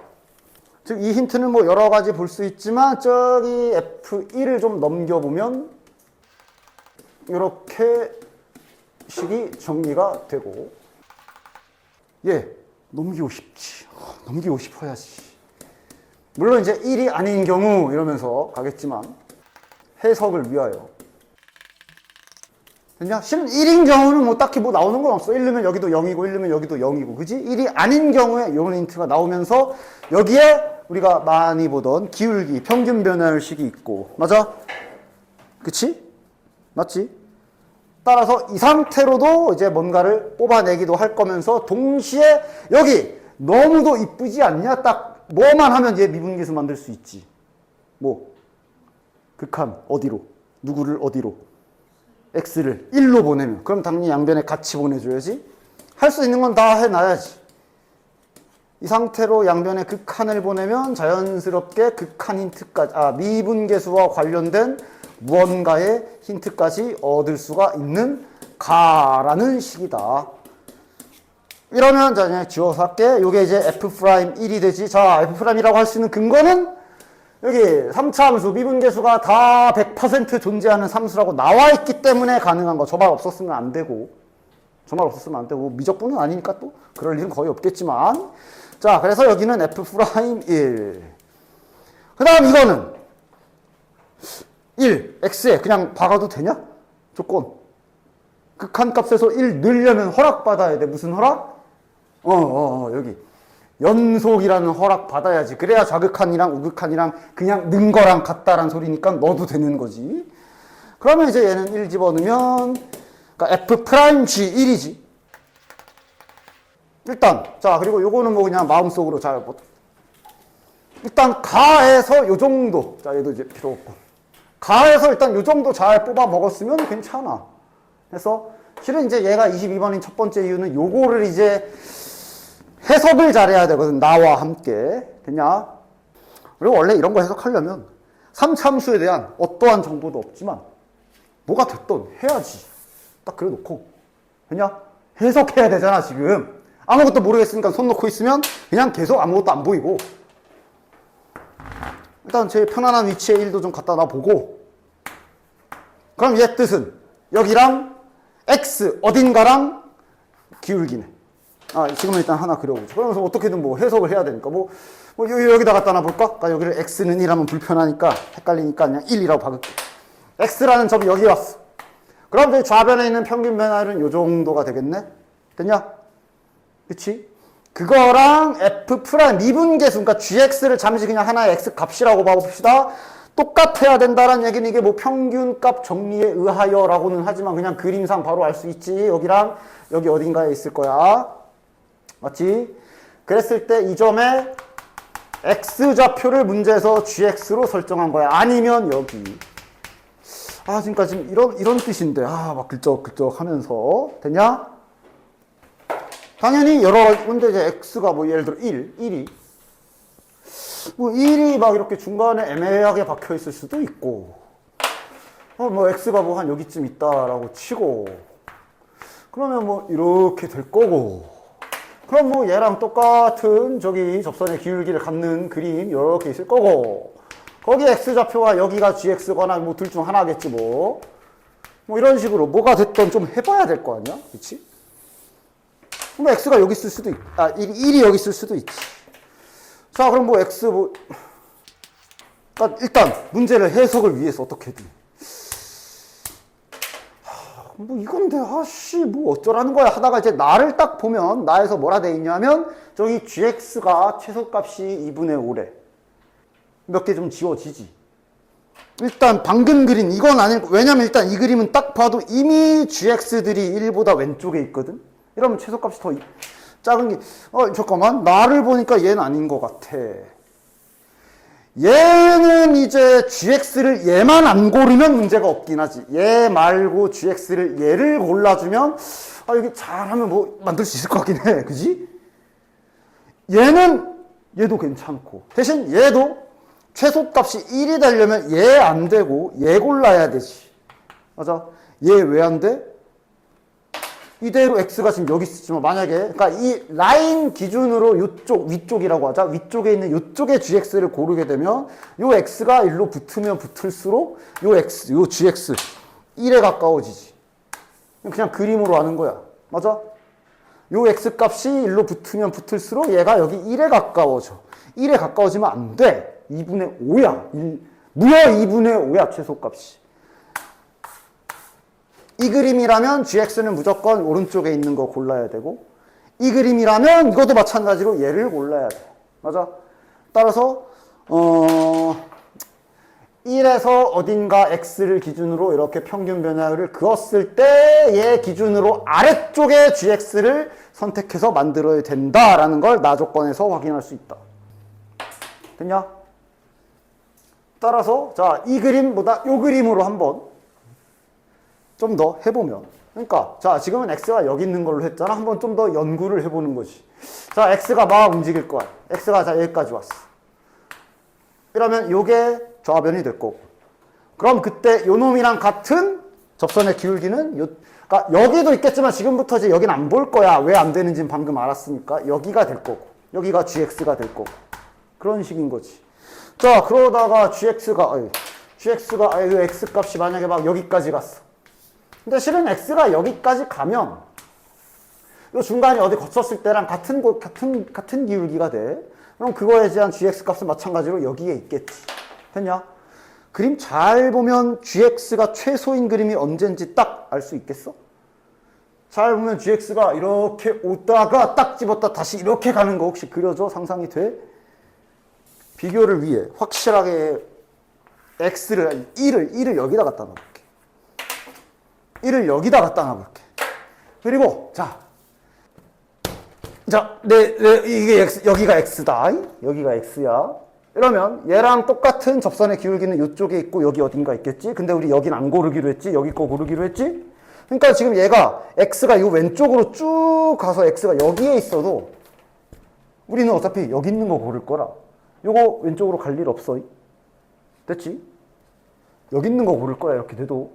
즉 이 힌트는 뭐 여러 가지 볼 수 있지만, 저기 F1을 좀 넘겨보면 이렇게 식이 정리가 되고. 넘기고 싶지. 넘기고 싶어야지. 물론 이제 1이 아닌 경우 이러면서 가겠지만, 해석을 위하여. 됐냐? 1인 경우는 뭐 딱히 뭐 나오는 건 없어. 1 넣으면 여기도 0이고 1 넣으면 여기도 0이고. 그지? 1이 아닌 경우에 이런 힌트가 나오면서 여기에 우리가 많이 보던 기울기, 평균 변화율식이 있고. 맞아? 그치? 맞지? 따라서 이 상태로도 이제 뭔가를 뽑아내기도 할 거면서, 동시에 여기 너무도 이쁘지 않냐? 딱 뭐만 하면 얘 미분계수 만들 수 있지. 뭐? 극한 어디로? 누구를 어디로? x를 1로 보내면, 그럼 당연히 양변에 같이 보내줘야지. 할 수 있는 건 다 해놔야지. 이 상태로 양변에 극한을 보내면 자연스럽게 극한 힌트까지, 미분계수와 관련된 무언가의 힌트까지 얻을 수가 있는 가라는 식이다. 이러면 자, 그냥 지워서 할게. 요게 이제 F'1이 되지. 자, F'이라고 할 수 있는 근거는 여기 3차 함수, 미분계수가 다 100% 존재하는 함수라고 나와 있기 때문에 가능한 거. 저 말 없었으면 안 되고. 미적분은 아니니까 또 그럴 일은 거의 없겠지만. 자, 그래서 여기는 F'1. 그 다음 이거는 1, x에 그냥 박아도 되냐? 조건. 극한값에서 1 넣으려면 허락받아야 돼. 무슨 허락? 여기. 연속이라는 허락 받아야지. 그래야 좌극한이랑 우극한이랑 그냥 는 거랑 같다란 소리니까 넣어도 되는 거지. 그러면 이제 얘는 1 집어넣으면 그러니까 f 프라임 g 1이지. 일단 자 그리고 요거는 뭐 그냥 마음속으로 잘 일단 가에서 요 정도. 자 얘도 이제 필요 없고. 가에서 일단 요 정도 잘 뽑아 먹었으면 괜찮아. 그래서 실은 이제 얘가 22번인 첫 번째 이유는 요거를 이제 해석을 잘해야 되거든. 나와 함께. 됐냐? 그리고 원래 이런 거 해석하려면 3차함수에 대한 어떠한 정보도 없지만 뭐가 됐든 해야지. 딱 그래 놓고. 됐냐? 해석해야 되잖아 지금. 아무것도 모르겠으니까 손 놓고 있으면 그냥 계속 아무것도 안 보이고. 일단 제일 편안한 위치에 1도 좀 갖다 놔보고. 그럼 얘 뜻은 여기랑 x 어딘가랑 기울기네. 지금은 일단 하나 그려보죠. 그러면서 어떻게든 뭐 해석을 해야 되니까 뭐 여기다 갖다 놔볼까? 그러니까 여기를 x는 1하면 불편하니까 헷갈리니까 그냥 1이라고 박을게. x라는 점이 여기 왔어. 그럼 이제 좌변에 있는 평균 변화율은 요 정도가 되겠네? 됐냐? 그치? 그거랑 f 프라임 미분계수, 그러니까 gx를 잠시 그냥 하나의 x 값이라고 봐봅시다. 똑같아야 된다는 얘기는 이게 뭐 평균값 정리에 의하여라고는 하지만 그냥 그림상 바로 알 수 있지. 여기랑 여기 어딘가에 있을 거야. 맞지? 그랬을 때 이 점에 x좌표를 문제에서 gx로 설정한 거야. 아니면 여기. 그러니까 지금 이런 뜻인데. 막 글쩍글쩍 하면서. 됐냐? 당연히 근데 이제 x가 뭐 예를 들어 1이. 뭐 1이 막 이렇게 중간에 애매하게 박혀 있을 수도 있고. 뭐 x가 뭐 한 여기쯤 있다라고 치고. 그러면 뭐 이렇게 될 거고. 그럼 뭐 얘랑 똑같은 저기 접선의 기울기를 갖는 그림 이렇게 있을 거고. 거기 x좌표가 여기가 gx거나 뭐 둘 중 하나겠지 뭐. 뭐 이런 식으로 뭐가 됐든 좀 해봐야 될 거 아니야? 그치? 그럼 x가 여기 있을 수도 1이 여기 있을 수도 있지. 자, 그럼 뭐 x 그러니까 일단 문제를 해석을 위해서 어떻게든. 뭐 이건데 뭐 어쩌라는 거야 하다가 이제 나를 딱 보면 나에서 뭐라 돼 있냐면 저기 gx가 최소값이 2분의 5래. 몇 개 좀 지워지지. 일단 방금 그린 이건 아니고, 왜냐면 일단 이 그림은 딱 봐도 이미 gx들이 1보다 왼쪽에 있거든. 이러면 최소값이 더 작은 게 잠깐만 나를 보니까 얘는 아닌 것 같아. 얘는 이제 gx를 얘만 안 고르면 문제가 없긴 하지. 얘 말고 gx를 얘를 골라주면 여기 잘하면 뭐 만들 수 있을 것 같긴 해. 그지? 얘도 괜찮고 대신 얘도 최소값이 1이 되려면 얘 안 되고 얘 골라야 되지. 맞아? 얘 왜 안 돼? 이대로 x가 지금 여기 있지만 만약에 그러니까 이 라인 기준으로 이쪽 위쪽이라고 하자. 위쪽에 있는 이쪽의 gx를 고르게 되면 요 x가 1로 붙으면 붙을수록 요 gx 1에 가까워지지. 그냥 그림으로 하는 거야. 맞아? 요 x 값이 1로 붙으면 붙을수록 얘가 여기 1에 가까워져. 1에 가까워지면 안 돼. 2분의 5야. 무려 2분의 5야 최소값이. 이 그림이라면 gx는 무조건 오른쪽에 있는 거 골라야 되고, 이 그림이라면 이것도 마찬가지로 얘를 골라야 돼. 맞아? 따라서 1에서 어딘가 x를 기준으로 이렇게 평균 변화율을 그었을 때 얘 기준으로 아래쪽에 gx를 선택해서 만들어야 된다라는 걸 나 조건에서 확인할 수 있다. 됐냐? 따라서 자, 이 그림보다 이 그림으로 한번 좀 더 해보면, 그러니까 자 지금은 x가 여기 있는 걸로 했잖아. 한번 좀 더 연구를 해보는 거지. 자, x가 막 움직일 거야. x가 자 여기까지 왔어. 이러면 요게 좌변이 될 거고, 그럼 그때 요 놈이랑 같은 접선의 기울기는 그러니까 여기도 있겠지만 지금부터 이제 여긴 안 볼 거야. 왜 안 되는지는 방금 알았으니까 여기가 될 거고 여기가 gx가 될 거고, 그런 식인 거지. 자, 그러다가 gx가 x 값이 만약에 막 여기까지 갔어. 근데 실은 x가 여기까지 가면 이 중간에 어디 거쳤을 때랑 같은 기울기가 돼. 그럼 그거에 대한 gx 값은 마찬가지로 여기에 있겠지. 됐냐? 그림 잘 보면 gx가 최소인 그림이 언젠지 딱 알 수 있겠어? 잘 보면 gx가 이렇게 오다가 딱 집었다 다시 이렇게 가는 거 혹시 그려져? 상상이 돼? 비교를 위해 확실하게 x를 1을 여기다 갖다 놓을게. 1을 여기다 갖다 놔볼게. 그리고 자, 이게 여기가 x다. 여기가 x야. 이러면 얘랑 똑같은 접선의 기울기는 이쪽에 있고 여기 어딘가 있겠지? 근데 우리 여긴 안 고르기로 했지? 여기 거 고르기로 했지? 그러니까 지금 얘가 x가 이 왼쪽으로 쭉 가서 x가 여기에 있어도 우리는 어차피 여기 있는 거 고를 거라. 요거 왼쪽으로 갈 일 없어. 됐지? 여기 있는 거 고를 거야. 이렇게 돼도.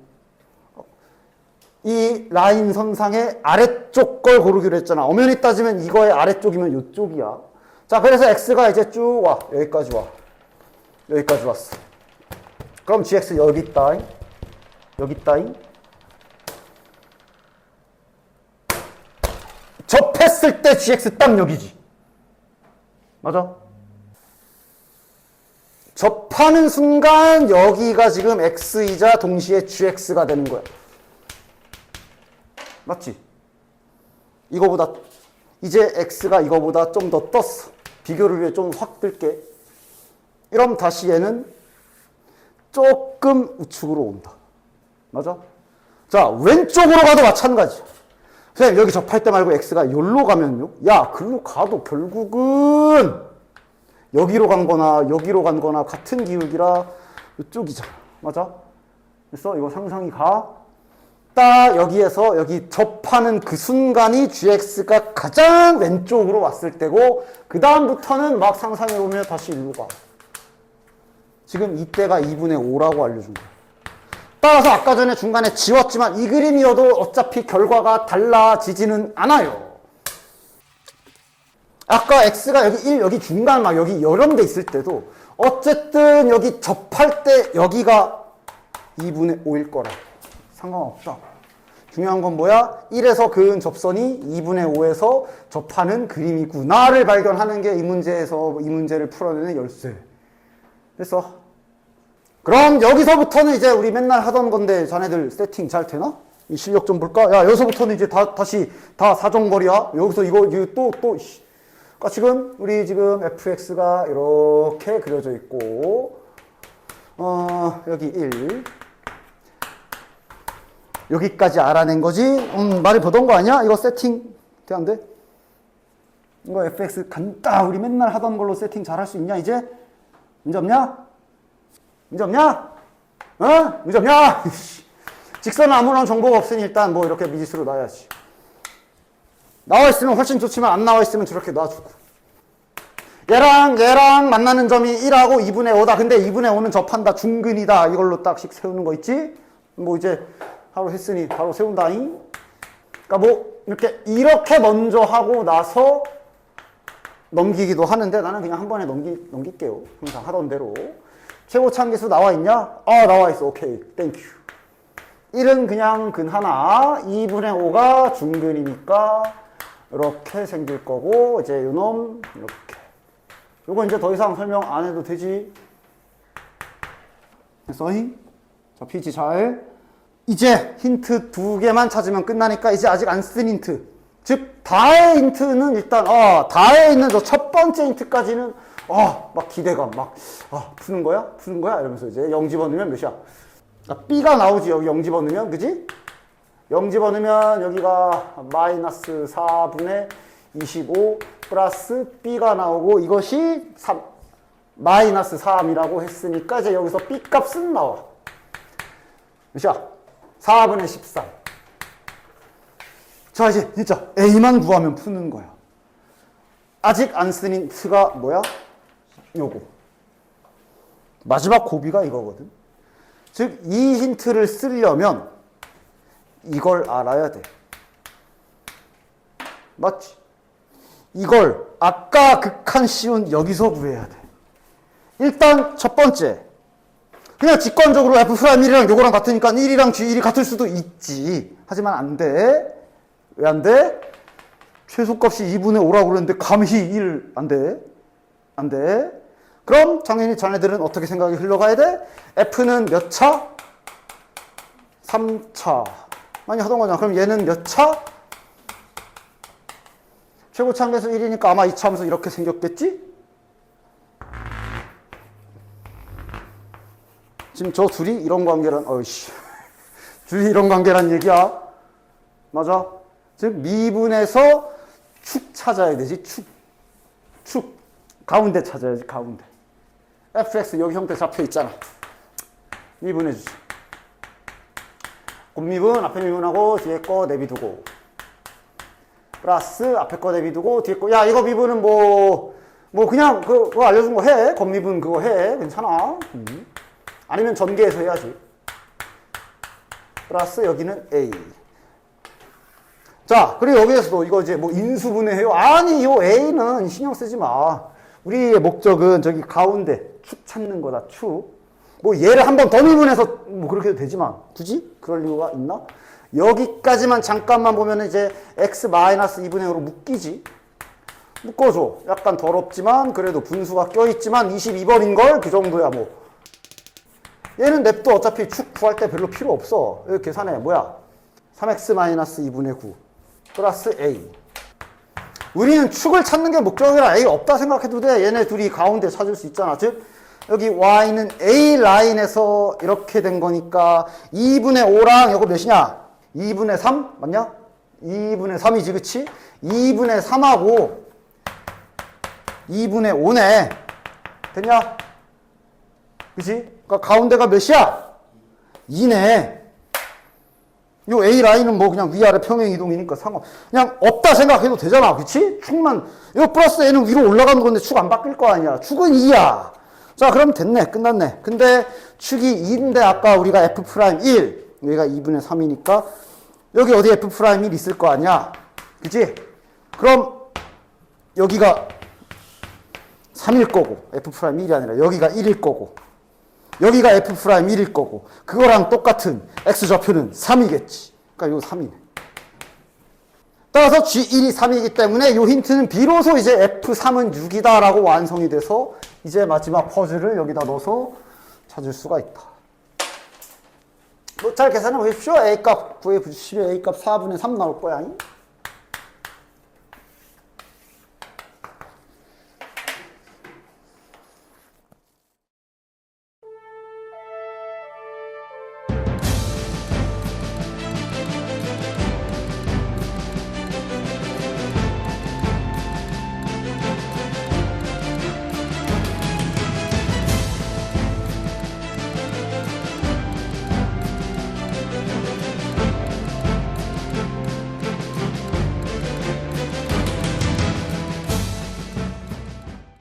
이 라인 선상의 아래쪽 걸 고르기로 했잖아. 엄연히 따지면 이거의 아래쪽이면 이쪽이야. 자, 그래서 x가 이제 쭉 와. 여기까지 와. 여기까지 왔어. 그럼 gx 여기 있다. 여기 있다. 접했을 때 gx 딱 여기지. 맞아? 접하는 순간 여기가 지금 x이자 동시에 gx가 되는 거야. 맞지? 이거보다 이제 x가 이거보다 좀 더 떴어. 비교를 위해 좀 확 뜰게. 이러면 다시 얘는 조금 우측으로 온다. 맞아? 자, 왼쪽으로 가도 마찬가지. 선생님, 여기 접할 때 말고 x가 여기로 가면요? 야, 글로 가도 결국은 여기로 간 거나 여기로 간 거나 같은 기울기라 이쪽이잖아. 맞아? 그래서 이거 상상이 가. 딱 여기에서 여기 접하는 그 순간이 gx가 가장 왼쪽으로 왔을 때고 그 다음부터는 막 상상해보면 다시 일로 가. 지금 이때가 2분의 5라고 알려준 거야. 따라서 아까 전에 중간에 지웠지만 이 그림이어도 어차피 결과가 달라지지는 않아요. 아까 x가 여기 1, 여기 중간 막 여기 이런 데 있을 때도 어쨌든 여기 접할 때 여기가 2분의 5일 거라. 상관없다. 중요한 건 뭐야? 1에서 그은 접선이 2분의 5에서 접하는 그림이구나를 발견하는 게 이 문제에서 이 문제를 풀어내는 열쇠. 그래서 그럼 여기서부터는 이제 우리 맨날 하던 건데 자네들 세팅 잘 되나? 이 실력 좀 볼까? 야, 여기서부터는 이제 다시 다 사정거리야. 여기서 이거 또 그러니까 지금 우리 지금 fx가 이렇게 그려져 있고 여기 1 여기까지 알아낸 거지? 말이 보던 거 아니야? 이거 세팅 돼, 안 돼? 이거 fx 간다. 우리 맨날 하던 걸로 세팅 잘 할 수 있냐, 이제? 문제 없냐? 문제 없냐? 어? 문제 없냐? 직선은 아무런 정보가 없으니 일단 뭐 이렇게 미지수로 놔야지. 나와 있으면 훨씬 좋지만 안 나와 있으면 저렇게 놔주고. 얘랑 만나는 점이 1하고 2분의 5다. 근데 2분의 5는 접한다. 중근이다. 이걸로 딱씩 세우는 거 있지? 뭐 이제 바로 했으니 바로 세운다잉. 그러니까 뭐 이렇게 먼저 하고 나서 넘기기도 하는데 나는 그냥 한 번에 넘길게요. 항상 하던 대로. 최고 참계수 나와 있냐? 나와 있어. 오케이. 땡큐. 1은 그냥 근 하나, 2분의 5가 중근이니까 이렇게 생길 거고 이제 요놈 이렇게. 요거 이제 더 이상 설명 안 해도 되지. 됐어잉? 자, 피지 잘. 이제 힌트 2개만 찾으면 끝나니까 이제 아직 안 쓴 힌트. 즉, 다의 힌트는 일단, 다에 있는 저 첫 번째 힌트까지는, 막 기대감, 푸는 거야? 푸는 거야? 이러면서 이제 0 집어넣으면 몇이야? B가 나오지, 여기 0 집어넣으면, 그지? 0 집어넣으면 여기가 마이너스 4분의 25 플러스 B가 나오고 이것이 마이너스 3이라고 했으니까 이제 여기서 B 값은 나와. 몇이야? 4분의 13. 자, 이제 진짜 A만 구하면 푸는 거야. 아직 안 쓴 힌트가 뭐야? 요거. 마지막 고비가 이거거든. 즉, 이 힌트를 쓰려면 이걸 알아야 돼. 맞지? 이걸 아까 극한 쉬운 여기서 구해야 돼. 일단 첫 번째. 그냥 직관적으로 F'1이랑 요거랑 같으니까 1이랑 G1이 같을 수도 있지. 하지만 안 돼. 왜 안 돼? 최소값이 2분의 5라고 그랬는데 감히 1 안 돼. 안 돼. 그럼 당연히 자네들은 어떻게 생각이 흘러가야 돼? F는 몇 차? 3차. 많이 하던 거잖아. 그럼 얘는 몇 차? 최고차 함수 1이니까 아마 2차 함수 이렇게 생겼겠지? 지금 저 둘이 이런 관계란, 주의 이런 관계란 얘기야. 맞아? 즉 미분에서 축 찾아야 되지. 축 가운데 찾아야지. 가운데. fx 여기 형태 잡혀 있잖아. 미분해 주지. 곱미분 앞에 미분하고 뒤에 거 내비두고 플러스 앞에 거 내비두고 뒤에 거. 야 이거 미분은 뭐 그냥 그거 알려준 거 해. 곱미분 그거 해. 괜찮아. 아니면 전개해서 해야지. 플러스 여기는 a. 자, 그리고 여기에서도 이거 이제 뭐 인수분해해요? 아니, 이 a는 신경 쓰지 마. 우리의 목적은 저기 가운데 축 찾는 거다, 축. 뭐 얘를 한 번 더 미분해서 뭐 그렇게 해도 되지만 굳이 그럴 이유가 있나? 여기까지만 잠깐만 보면 이제 x-2분의 5로 묶이지. 묶어줘. 약간 더럽지만 그래도 분수가 껴있지만 22번인걸? 그 정도야 뭐. 얘는 냅둬. 어차피 축 구할 때 별로 필요 없어. 여기 계산해. 뭐야? 3x-2분의 9 플러스 a. 우리는 축을 찾는 게 목적이라 a 없다 생각해도 돼. 얘네 둘이 가운데 찾을 수 있잖아. 즉 여기 y는 a 라인에서 이렇게 된 거니까 2분의 5랑 이거 몇이냐? 2분의 3? 맞냐? 2분의 3이지 그치? 2분의 3하고 2분의 5네. 됐냐? 그치? 그러니까 가운데가 몇이야? 2네. 요 A 라인은 뭐 그냥 위아래 평행 이동이니까 그냥 없다 생각해도 되잖아. 그치? 축만, 요 플러스 N은 위로 올라가는 건데 축 안 바뀔 거 아니야. 축은 2야. 자, 그럼 됐네. 끝났네. 근데 축이 2인데 아까 우리가 F'1, 여기가 2분의 3이니까 여기 어디 F'1 있을 거 아니야. 그치? 그럼 여기가 3일 거고, F'1이 아니라 여기가 1일 거고, 여기가 F'1일 거고, 그거랑 똑같은 X좌표는 3이겠지. 그러니까 이거 3이네. 따라서 G1이 3이기 때문에 이 힌트는 비로소 이제 F3은 6이다 라고 완성이 돼서 이제 마지막 퍼즐을 여기다 넣어서 찾을 수가 있다. 뭐 잘 계산해 보십시오. A값 구해 주시면 A값 4분의 3 나올 거야.